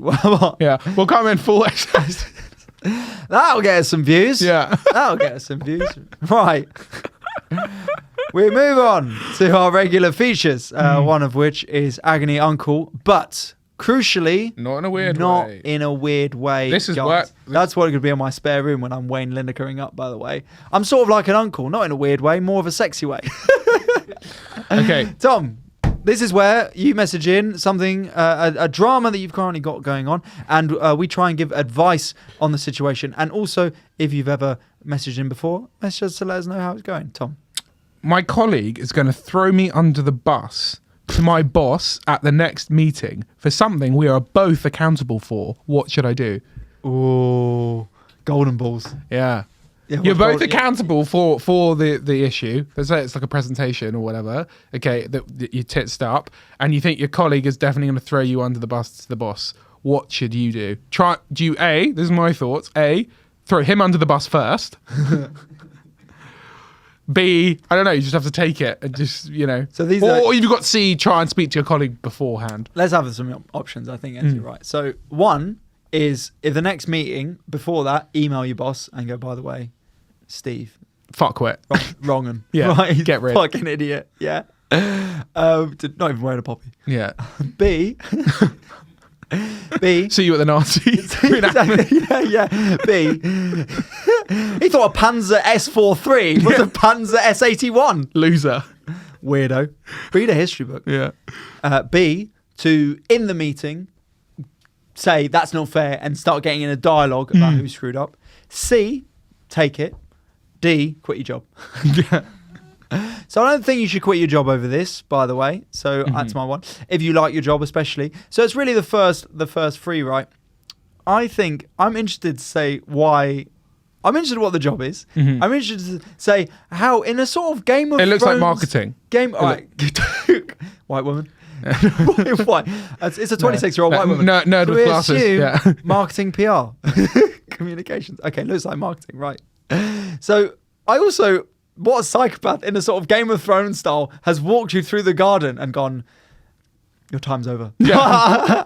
Yeah, we'll come in full SS. That'll get us some views. Yeah. That'll get us some views. Right. We move on to our regular features, one of which is Agony Uncle, but crucially, Not in a weird not way. in a weird way. This is guys. what- That's what it could be in my spare room when I'm Wayne Linekering up, by the way. I'm sort of like an uncle, not in a weird way, more of a sexy way. Okay. Tom, this is where you message in something, a drama that you've currently got going on, and we try and give advice on the situation. And also, if you've ever messaged in before, message us to let us know how it's going. Tom. My colleague is going to throw me under the bus to my boss at the next meeting for something we are both accountable for. What should I do? Ooh, golden balls. Yeah. Yeah, You're well, both accountable for the issue. Let's say it's like a presentation or whatever. Okay, that you titsed up, and you think your colleague is definitely going to throw you under the bus to the boss. What should you do? This is my thoughts. A, throw him under the bus first. B, I don't know, you just have to take it and just, So these or are- you've got C, try and speak to your colleague beforehand. Let's have some options, I think, Andy, right? So one is, if the next meeting, before that, email your boss and go, by the way, Steve, Fuckwit. wrong un. Yeah, Right? get rid. Fucking idiot. Yeah. Not even wearing a poppy. Yeah. B. See you at the Nazi. Exactly. Yeah. B. He thought a Panzer S43 was a Panzer S81. Loser. Weirdo. Read a history book. Yeah. B, to, in the meeting, say that's not fair and start getting in a dialogue about who screwed up. C, take it. D, quit your job. Yeah. So I don't think you should quit your job over this, by the way. So that's my one. If you like your job, especially. So it's really the first three, right? I think I'm interested to say why. I'm interested in what the job is. I'm interested to say how, in a sort of Game of It looks like Thrones marketing. Game, all right. White woman. Why? It's a 26-year-old white woman. Nerd Do with we glasses. assume Yeah. marketing PR? Communications. Okay, looks like marketing, right. So I also, what a psychopath in a sort of Game of Thrones style has walked you through the garden and gone, your time's over. Yeah.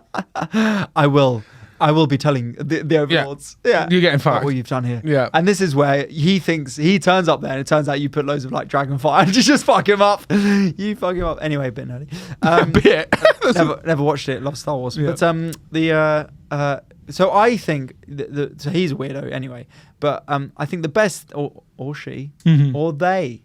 I will be telling the overlords. Yeah. You're getting about fucked. what you've done here. Yeah. And this is where he turns up there and it turns out you put loads of like dragon fire and you just fuck him up. You fuck him up. Anyway, a bit nerdy. Bit. Never watched it. Love Star Wars. Yeah. But so I think so he's a weirdo anyway. But I think the best or she Mhm. or they.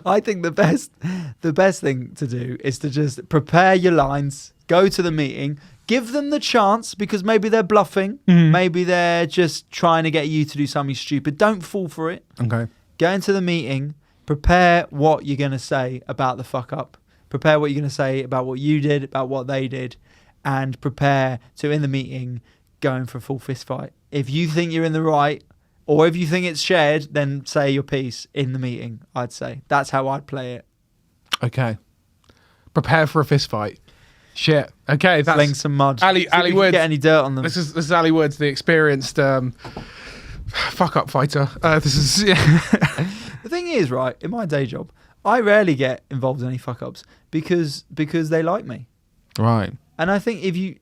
I think the best thing to do is to just prepare your lines, go to the meeting, give them the chance because maybe they're bluffing, Mhm. maybe they're just trying to get you to do something stupid. Don't fall for it. Okay. Go into the meeting, prepare what you're going to say about the fuck up, prepare what you're going to say about what you did, about what they did, and prepare to, in the meeting, go in for a full fist fight. If you think you're in the right, or if you think it's shared, then say your piece in the meeting, I'd say. That's how I'd play it. Okay. Prepare for a fist fight. Shit. Okay. That's Fling some mud. Ali See if you can Woods. get any dirt on them. This is Ali Woods, the experienced fuck up fighter. This is The thing is, right, in my day job, I rarely get involved in any fuck ups because they like me. right. And I think have you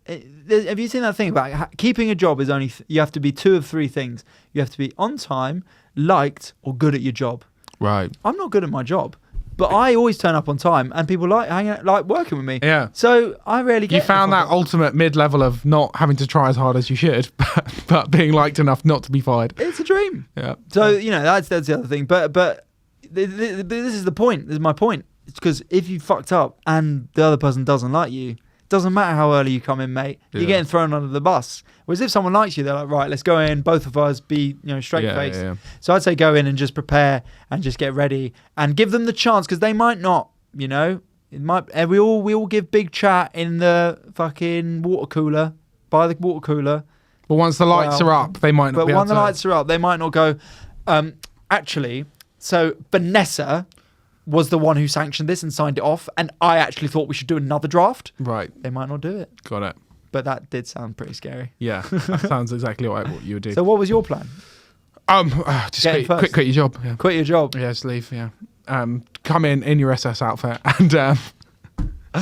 seen that thing about keeping a job is only you have to be two of three things. You have to be on time, liked, or good at your job. Right. I'm not good at my job, but I always turn up on time, and people like hanging out, like working with me. Yeah. So I rarely get. You found the that fuck up. ultimate mid-level of not having to try as hard as you should, but being liked enough not to be fired. It's a dream. Yeah. So that's the other thing. But this is the point. This is my point. It's because if you fucked up and the other person doesn't like you, doesn't matter how early you come in, mate. You're Yeah. getting thrown under the bus. Whereas if someone likes you, they're like, right, let's go in. Both of us be straight faced. Yeah. So I'd say go in and just prepare and just get ready and give them the chance because they might not. It might. We all give big chat in the fucking water cooler by the water cooler. But once the lights Well, are up, they might not But be able when the to... lights are up, they might not go. Actually, so Vanessa was the one who sanctioned this and signed it off, and I actually thought we should do another draft. Right. They might not do it, Got it. but that did sound pretty scary. Yeah. That sounds exactly like what you would do. So what was your plan? Just Get in first. quit your job. Yeah. Quit your job. Yeah, just leave. Yeah. Come in your SS outfit and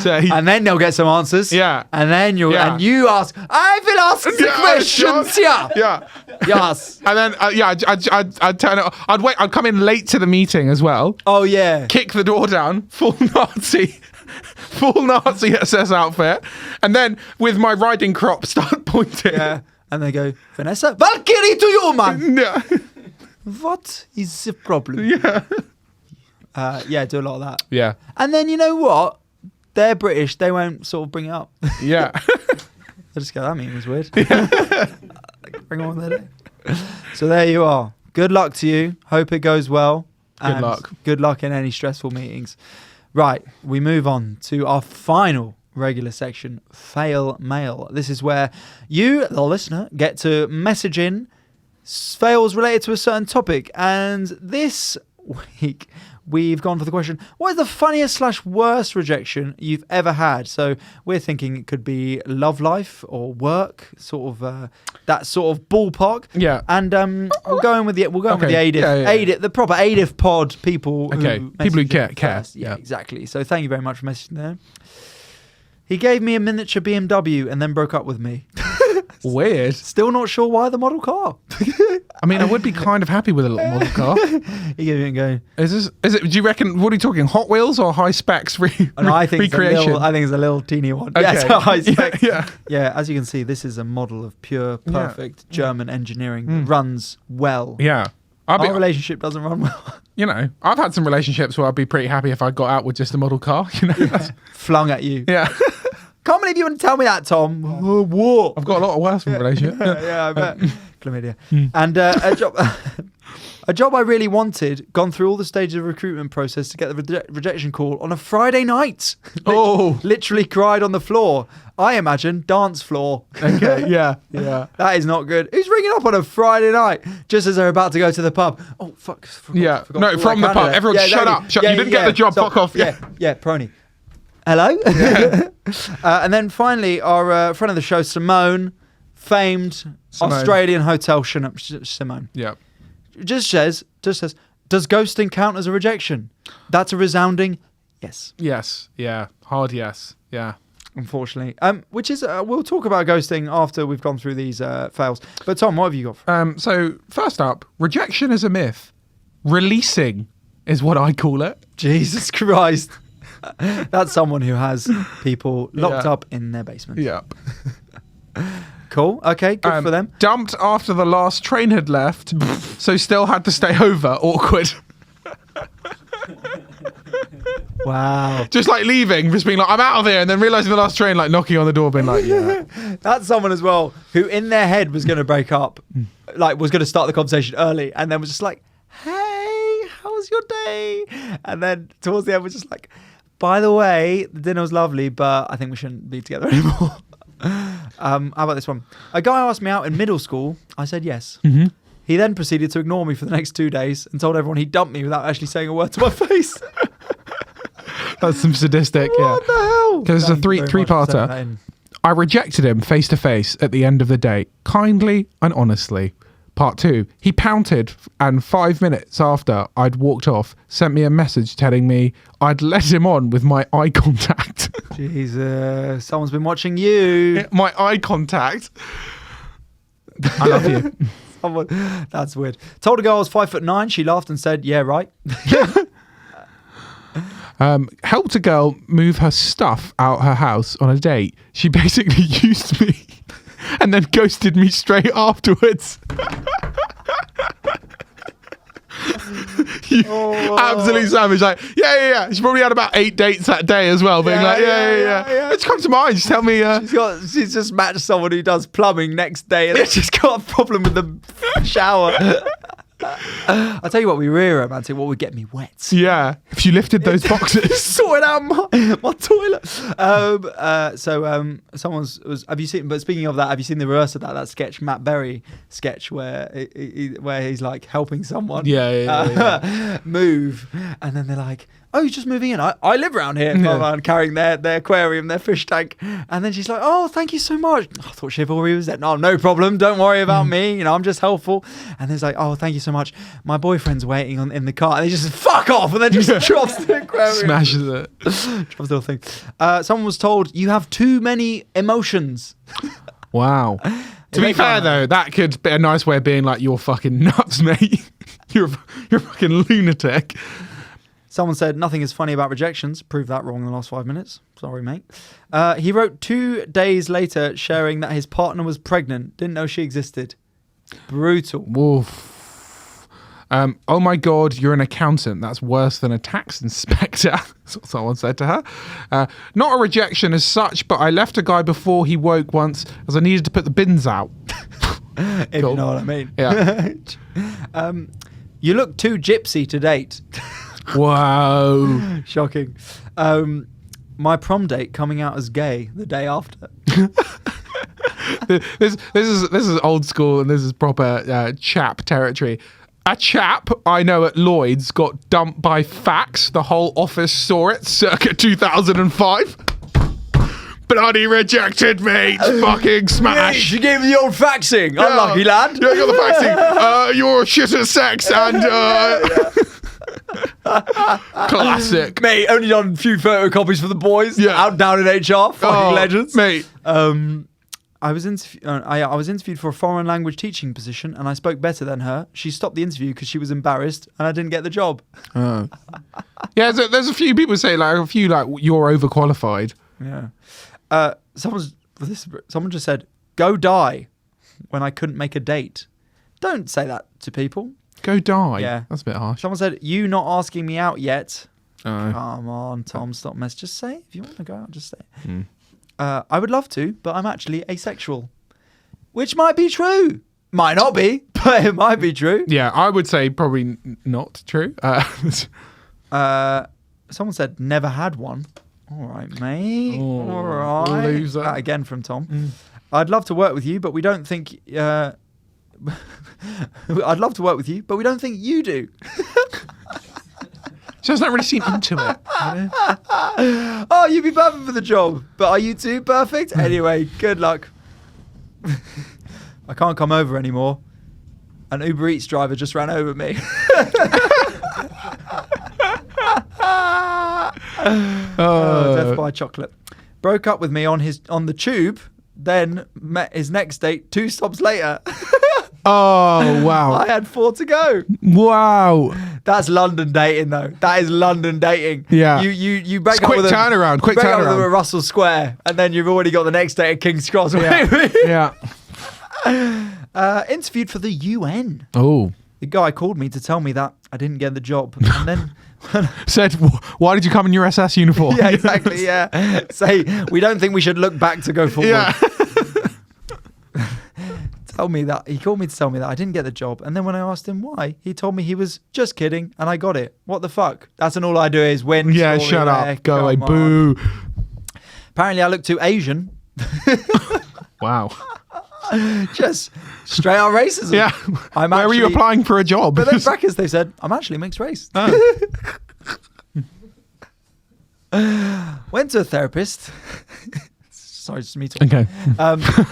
say... And then they'll get some answers. Yeah. And then you ask, I will ask the Yeah, questions. Yeah. Yeah. Yes. And then, I'd turn it. I'd wait. I'd come in late to the meeting as well. Oh yeah. Kick the door down, full Nazi SS outfit, and then with my riding crop start pointing. Yeah. And they go, Vanessa, Valkyrie to you, man. Yeah. What is the problem? Yeah. Yeah, do a lot of that. Yeah. And then you know what? They're British. They won't sort of bring it up. Yeah. They just go, that meeting was weird. Bring on their day. So there you are. Good luck to you. Hope it goes well. Good And luck. Good luck in any stressful meetings. Right, we move on to our final regular section, Fail Mail. This is where you, the listener, get to message in fails related to a certain topic. And this week, we've gone for the question, what is the funniest / worst rejection you've ever had? So we're thinking it could be love life or work, sort of that sort of ballpark. Yeah. And we'll go in with the ADIF, ADIF, the proper ADIF pod people. Okay. People who message care. first. Yeah, exactly. So thank you very much for messaging there. He gave me a miniature BMW and then broke up with me. Weird. Still not sure why the model car. I mean, I would be kind of happy with a little model car. He gave it a go. Is it? Do you reckon? What are you talking? Hot Wheels or high specs And I think recreation? I think it's a little teeny one. Okay. Yeah, so high spec. Yeah. Yeah, as you can see, this is a model of pure, perfect German engineering. Mm. Runs well. Yeah. Our relationship doesn't run well. I've had some relationships where I'd be pretty happy if I got out with just a model car. Flung at you. Yeah. Can't believe you wouldn't tell me that, Tom. What? I've got a lot of worse from relationship. Yeah, I bet. Chlamydia. Mm. And a job. A job I really wanted, gone through all the stages of recruitment process to get the rejection call on a Friday night. Oh. Literally cried on the floor. I imagine dance floor. Okay, yeah. That is not good. Who's ringing up on a Friday night just as they're about to go to the pub? Oh, fuck. Yeah. No, from the pub. candidate. Everyone shut up. You didn't get the job. Fuck off. Yeah, prony. Hello? And then finally, our friend of the show, Simone, famed Australian hotel Simone. Yeah. Just says, does ghosting count as a rejection? That's a resounding yes. Yes. Yeah. Hard yes. Yeah. Unfortunately. Which is, we'll talk about ghosting after we've gone through these fails. But Tom, what have you got? So first up, rejection is a myth. Releasing is what I call it. Jesus Christ. That's someone who has people locked up in their basement. Yep. Cool. Okay, good for them. Dumped after the last train had left, so still had to stay over. Awkward. Wow. Just like leaving, just being like, I'm out of here, and then realising the last train, like knocking on the door, being like, yeah. That's someone as well who in their head was going to break up, like was going to start the conversation early, and then was just like, hey, how was your day? And then towards the end was just like, by the way, the dinner was lovely, but I think we shouldn't be together anymore. How about this one? A guy asked me out in middle school. I said yes. Mm-hmm. He then proceeded to ignore me for the next 2 days and told everyone he dumped me without actually saying a word to my face. That's some sadistic, What the hell? Because it's a three-parter. I rejected him face to face at the end of the date, kindly and honestly. Part 2, he pouted, and 5 minutes after I'd walked off, sent me a message telling me I'd let him on with my eye contact. Jesus, someone's been watching you. My eye contact. I love you. That's weird. Told a girl I was 5'9". She laughed and said, "Yeah, right." Helped a girl move her stuff out her house on a date. She basically used me and then ghosted me straight afterwards. Absolute savage. Like, yeah. She probably had about 8 dates that day as well, being yeah. It's come to mind. Just tell me. She's just matched someone who does plumbing next day, and they've just got a problem with the shower. I'll tell you what, we really romantic. What would get me wet? Yeah, if you lifted those boxes, sorting out my toilet. Someone's was. Have you seen? But speaking of that, have you seen the reverse of that sketch, Matt Berry sketch, where he's like helping someone? Yeah. Move, and then they're like, "Oh, you're just moving in. I live around here." Yeah. Carrying their aquarium, their fish tank, and then she's like, "Oh, thank you so much." I thought chivalry was that. No problem. Don't worry about me. I'm just helpful. And there's like, "Oh, thank you so much. My boyfriend's waiting in the car." And he just fuck off, and then just drops the aquarium, smashes it, drops the whole thing. Someone was told, "You have too many emotions." Wow. To be fair though, that could be a nice way of being like, "You're fucking nuts, mate. You're a fucking lunatic." Someone said, "Nothing is funny about rejections." Proved that wrong in the last 5 minutes. Sorry, mate. He wrote 2 days later sharing that his partner was pregnant. Didn't know she existed. Brutal. Woof. Oh my God, you're an accountant. That's worse than a tax inspector. That's what someone said to her. Not a rejection as such, but I left a guy before he woke once as I needed to put the bins out. If you know what I mean. Yeah. You look too gypsy to date. Whoa. Shocking. My prom date coming out as gay the day after. This is old school, and this is proper chap territory. A chap I know at Lloyd's got dumped by fax. The whole office saw it circa 2005. Bloody rejected me. Fucking smash. She gave me the old faxing. Unlucky lad. Yeah, you got the faxing. You're shit at sex and classic. Mate, only done a few photocopies for the boys. Yeah. Out down in HR. Fucking legends. Mate. I was interviewed for a foreign language teaching position, and I spoke better than her. She stopped the interview because she was embarrassed, and I didn't get the job. Oh. Yeah, there's a few people say you're overqualified. Yeah. Someone just said, "Go die," when I couldn't make a date. Don't say that to people. Go die. Yeah, that's a bit harsh. Someone said, "You not asking me out yet." Oh. Come on, Tom, stop mess. Just say if you want to go out. Just say. I would love to, but I'm actually asexual, which might be true. Might not be, but it might be true. Yeah, I would say probably not true. Someone said never had one. All right, mate. Oh, All right. loser. That again from Tom. I'd love to work with you, but we don't think. I'd love to work with you, but we don't think you do. She doesn't really seem into it. Oh, you'd be perfect for the job, but are you too perfect? Anyway, good luck. I can't come over anymore. An Uber Eats driver just ran over me. Death by chocolate. Broke up with me on the tube, then met his next date 2 stops later. Oh, wow. I had 4 to go. Wow. That's London dating, though. That is London dating. Yeah. You break It's up quick with turnaround, quick you break up with them turnaround. at Russell Square, and then you've already got the next date at King's Cross. Yeah. Interviewed for the UN. Oh. The guy called me to tell me that I didn't get the job, and then Said, why did you come in your SS uniform? yeah, exactly, yeah. Say we don't think we should look back to go forward. Yeah. Tell me that he called me to tell me that I didn't get the job, and then when I asked him why, he told me he was just kidding, and I got it. What the fuck? That's an all I do is win. Yeah, story shut there. up. Go away. Come on. Boo. Apparently, I look too Asian. Wow. Just straight out racism. Yeah. I'm Where were you actually- applying for a job? But then brackets, they said, I'm actually mixed race. Went to a therapist. Sorry, it's me talking. Okay.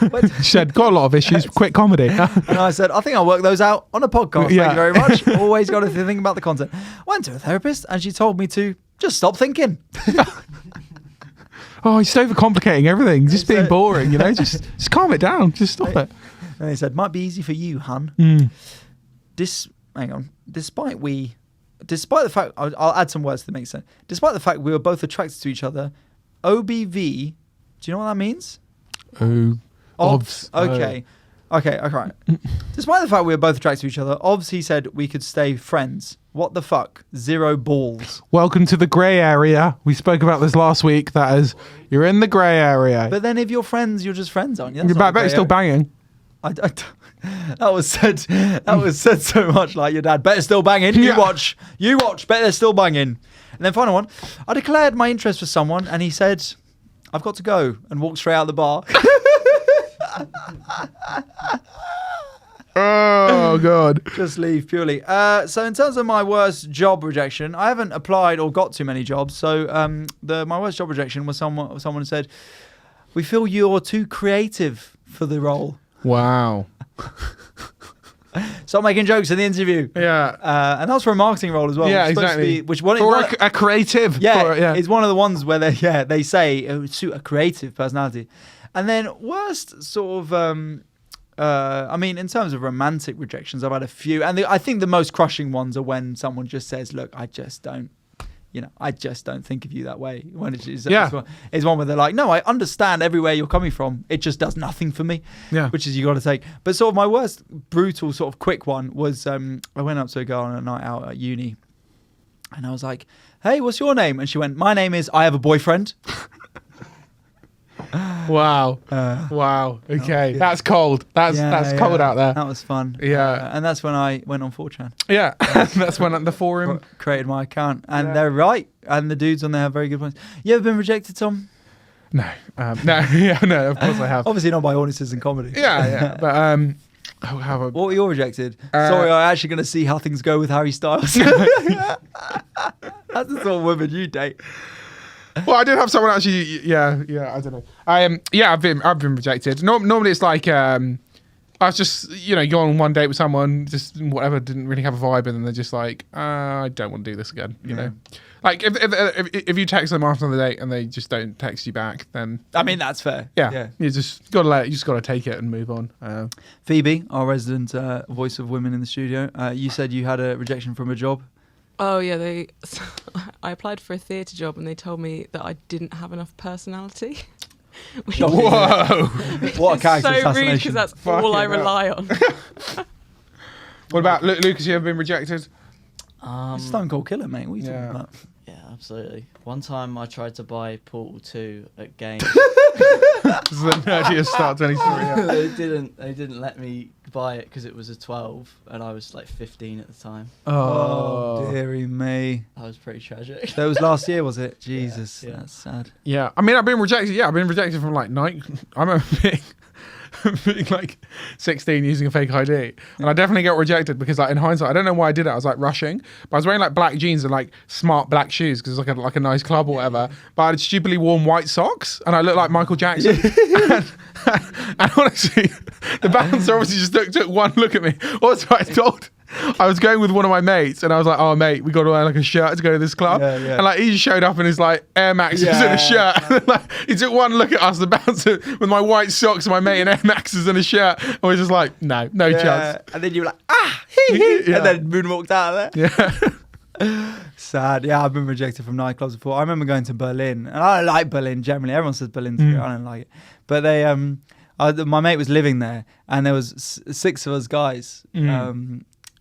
Went She said, got a lot of issues. Quick comedy. and I said, I think I'll work those out on a podcast. Thank Yeah. you very much. Always got to think about the content. Went to a therapist and she told me to just stop thinking. Oh, he's overcomplicating everything. Just being So- boring, just calm it down. Just stop it. And they said, might be easy for you, hun. Hang on. Despite the fact, I'll add some words that make sense. Despite the fact we were both attracted to each other, OBV, do you know what that means? Oh. Obs. Okay. Okay, right. Despite the fact we were both attracted to each other, Obs, he said we could stay friends. What the fuck? 0 balls. Welcome to the grey area. We spoke about this last week. That is, you're in the grey area. But then if you're friends, you're just friends, aren't you? I bet you're still banging. that was said so much like your dad. Better still banging. You Yeah. watch. Better still banging. And then final one. I declared my interest for someone, and he said, "I've got to go," and walked straight out the bar. Oh, God. Just leave purely. So in terms of my worst job rejection, I haven't applied or got too many jobs. So my worst job rejection was someone said, "We feel you're too creative for the role." Wow. Stop making jokes in the interview. Yeah. And that was for a marketing role as well. Yeah, It's supposed to exactly. be- which one? For a creative. Yeah, it's one of the ones where they say it would suit a creative personality. And then worst sort of, I mean, in terms of romantic rejections, I've had a few. And I think the most crushing ones are when someone just says, look, I just don't think of you that way. When it's one where they're like, no, I understand everywhere you're coming from. It just does nothing for me. Yeah. Which is you got to take. But sort of my worst brutal sort of quick one was I went up to a girl on a night out at uni. And I was like, hey, what's your name? And she went, my name is I have a boyfriend. Wow. Wow. Okay. That's cold. That's cold out there. That was fun. Yeah. And that's when I went on 4chan. Yeah. That's when the forum. Created my account. And they're right. And the dudes on there have very good points. You ever been rejected, Tom? No. No. Yeah. No. Of course I have. Obviously not by audiences in comedy. Yeah. Yeah. But What were you rejected? Sorry, I'm actually going to see how things go with Harry Styles. That's the sort of woman you date. Well, I did have someone actually. Yeah. I don't know. I've been rejected. Normally it's like I was just go on one date with someone, just whatever, didn't really have a vibe, and then they're just like, I don't want to do this again. You know, like if you text them after the date and they just don't text you back, then I mean that's fair. yeah. You just gotta take it and move on. Phoebe, our resident voice of women in the studio, you said you had a rejection from a job. Oh yeah, I applied for a theatre job and they told me that I didn't have enough personality. Whoa! What a character so rude assassination. because that's all I rely on. What about Lucas? You ever been rejected? Stone Cold Killer, mate. What are you talking Yeah. about? Yeah, absolutely. One time I tried to buy Portal 2 at Games. This is the nerdiest start to any story. Yeah. They didn't let me buy it because it was a 12 and I was like 15 at the time. Oh, dearie me. That was pretty tragic. That was last year, was it? Jesus, Yeah. that's sad. Yeah, I mean, I've been rejected. Yeah, I've been rejected from like night. I remember being like 16 using a fake ID, and I definitely got rejected because, like, in hindsight, I don't know why I did it. I was like rushing, but I was wearing like black jeans and like smart black shoes because it's like a nice club or whatever. But I had stupidly worn white socks, and I looked like Michael Jackson. and honestly, the bouncer obviously just took one look at me. Also, I was going with one of my mates, and I was like, "Oh, mate, we got to wear like a shirt to go to this club." Yeah, yeah. And like he just showed up in his like Air Maxes and a shirt. And, like, he took one look at us, the bouncer, with my white socks and my mate in Air Maxes and a shirt, and we're just like, "No chance." And then you were like, hee hee, Yeah. and then moonwalked out of there. Yeah. Sad. Yeah, I've been rejected from nightclubs before. I remember going to Berlin, and I don't like Berlin generally. Everyone says Berlin's good. I don't like it. But they, my mate was living there, and there was 6 of us guys,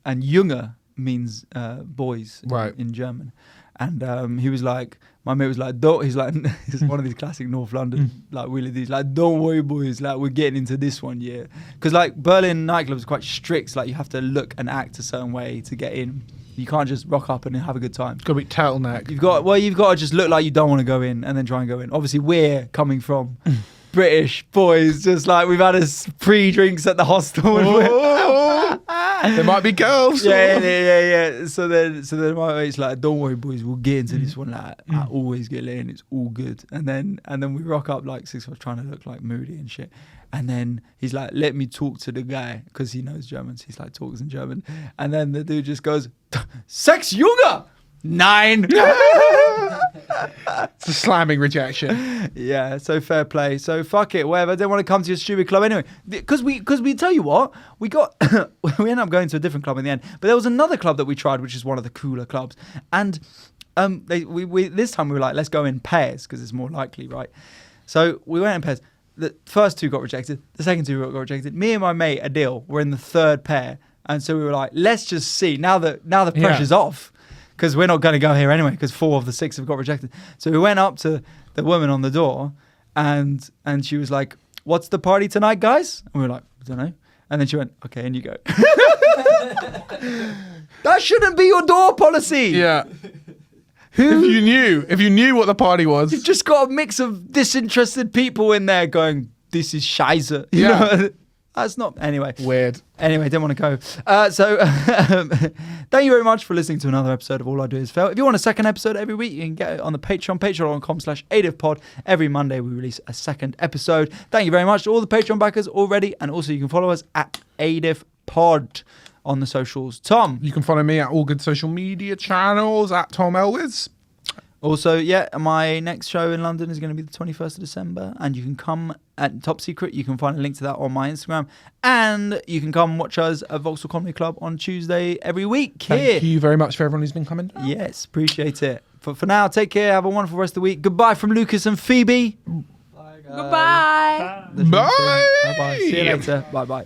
and Junge means boys Right. in German. And he was like, my mate was like, don't, he's like, it's one of these classic North London, like really these, like, don't worry boys, like we're getting into this one, yeah. Because like Berlin nightclubs are quite strict, like you have to look and act a certain way to get in. You can't just rock up and have a good time. Got to be turtleneck. You've got to just look like you don't want to go in and then try and go in. Obviously we're coming from British boys, just like we've had us pre-drinks at the hostel. There might be girls. Yeah. So then my mate's like, don't worry boys, we'll get into this one. Like, I always get in, it's all good. And then we rock up like 6 of us trying to look like moody and shit. And then he's like, let me talk to the guy, because he knows German. So he's like, talks in German. And then the dude just goes, 6 Junge! 9. It's a slamming rejection. Yeah, so fair play. So fuck it, whatever. I don't want to come to your stupid club anyway. Because we tell you what, we ended up going to a different club in the end. But there was another club that we tried, which is one of the cooler clubs. And we this time we were like, let's go in pairs because it's more likely, right? So we went in pairs. The first 2 got rejected. The second 2 got rejected. Me and my mate Adil were in the 3rd pair. And so we were like, let's just see. Now the pressure's off. Because we're not going to go here anyway, because 4 of the 6 have got rejected. So we went up to the woman on the door, and she was like, what's the party tonight, guys? And we were like, I don't know. And then she went, okay, and you go. That shouldn't be your door policy. Yeah. If you knew what the party was. You've just got a mix of disinterested people in there going, this is scheiße. You know? That's not, anyway. Weird. Anyway, didn't want to go. So thank you very much for listening to another episode of All I Do Is Fail. If you want a second episode every week, you can get it on the Patreon, patreon.com/ADIVPod. Every Monday we release a second episode. Thank you very much to all the Patreon backers already. And also you can follow us at ADIVPod on the socials. Tom. You can follow me at all good social media channels at Tom Elwes. Also, yeah, my next show in London is going to be the 21st of December, and you can come at Top Secret. You can find a link to that on my Instagram, and you can come watch us at Vauxhall Comedy Club on Tuesday every week here. Thank you very much for everyone who's been coming. Yes, appreciate it. For now, take care. Have a wonderful rest of the week. Goodbye from Lucas and Phoebe. Goodbye. Bye. Bye-bye. See you later. Bye-bye.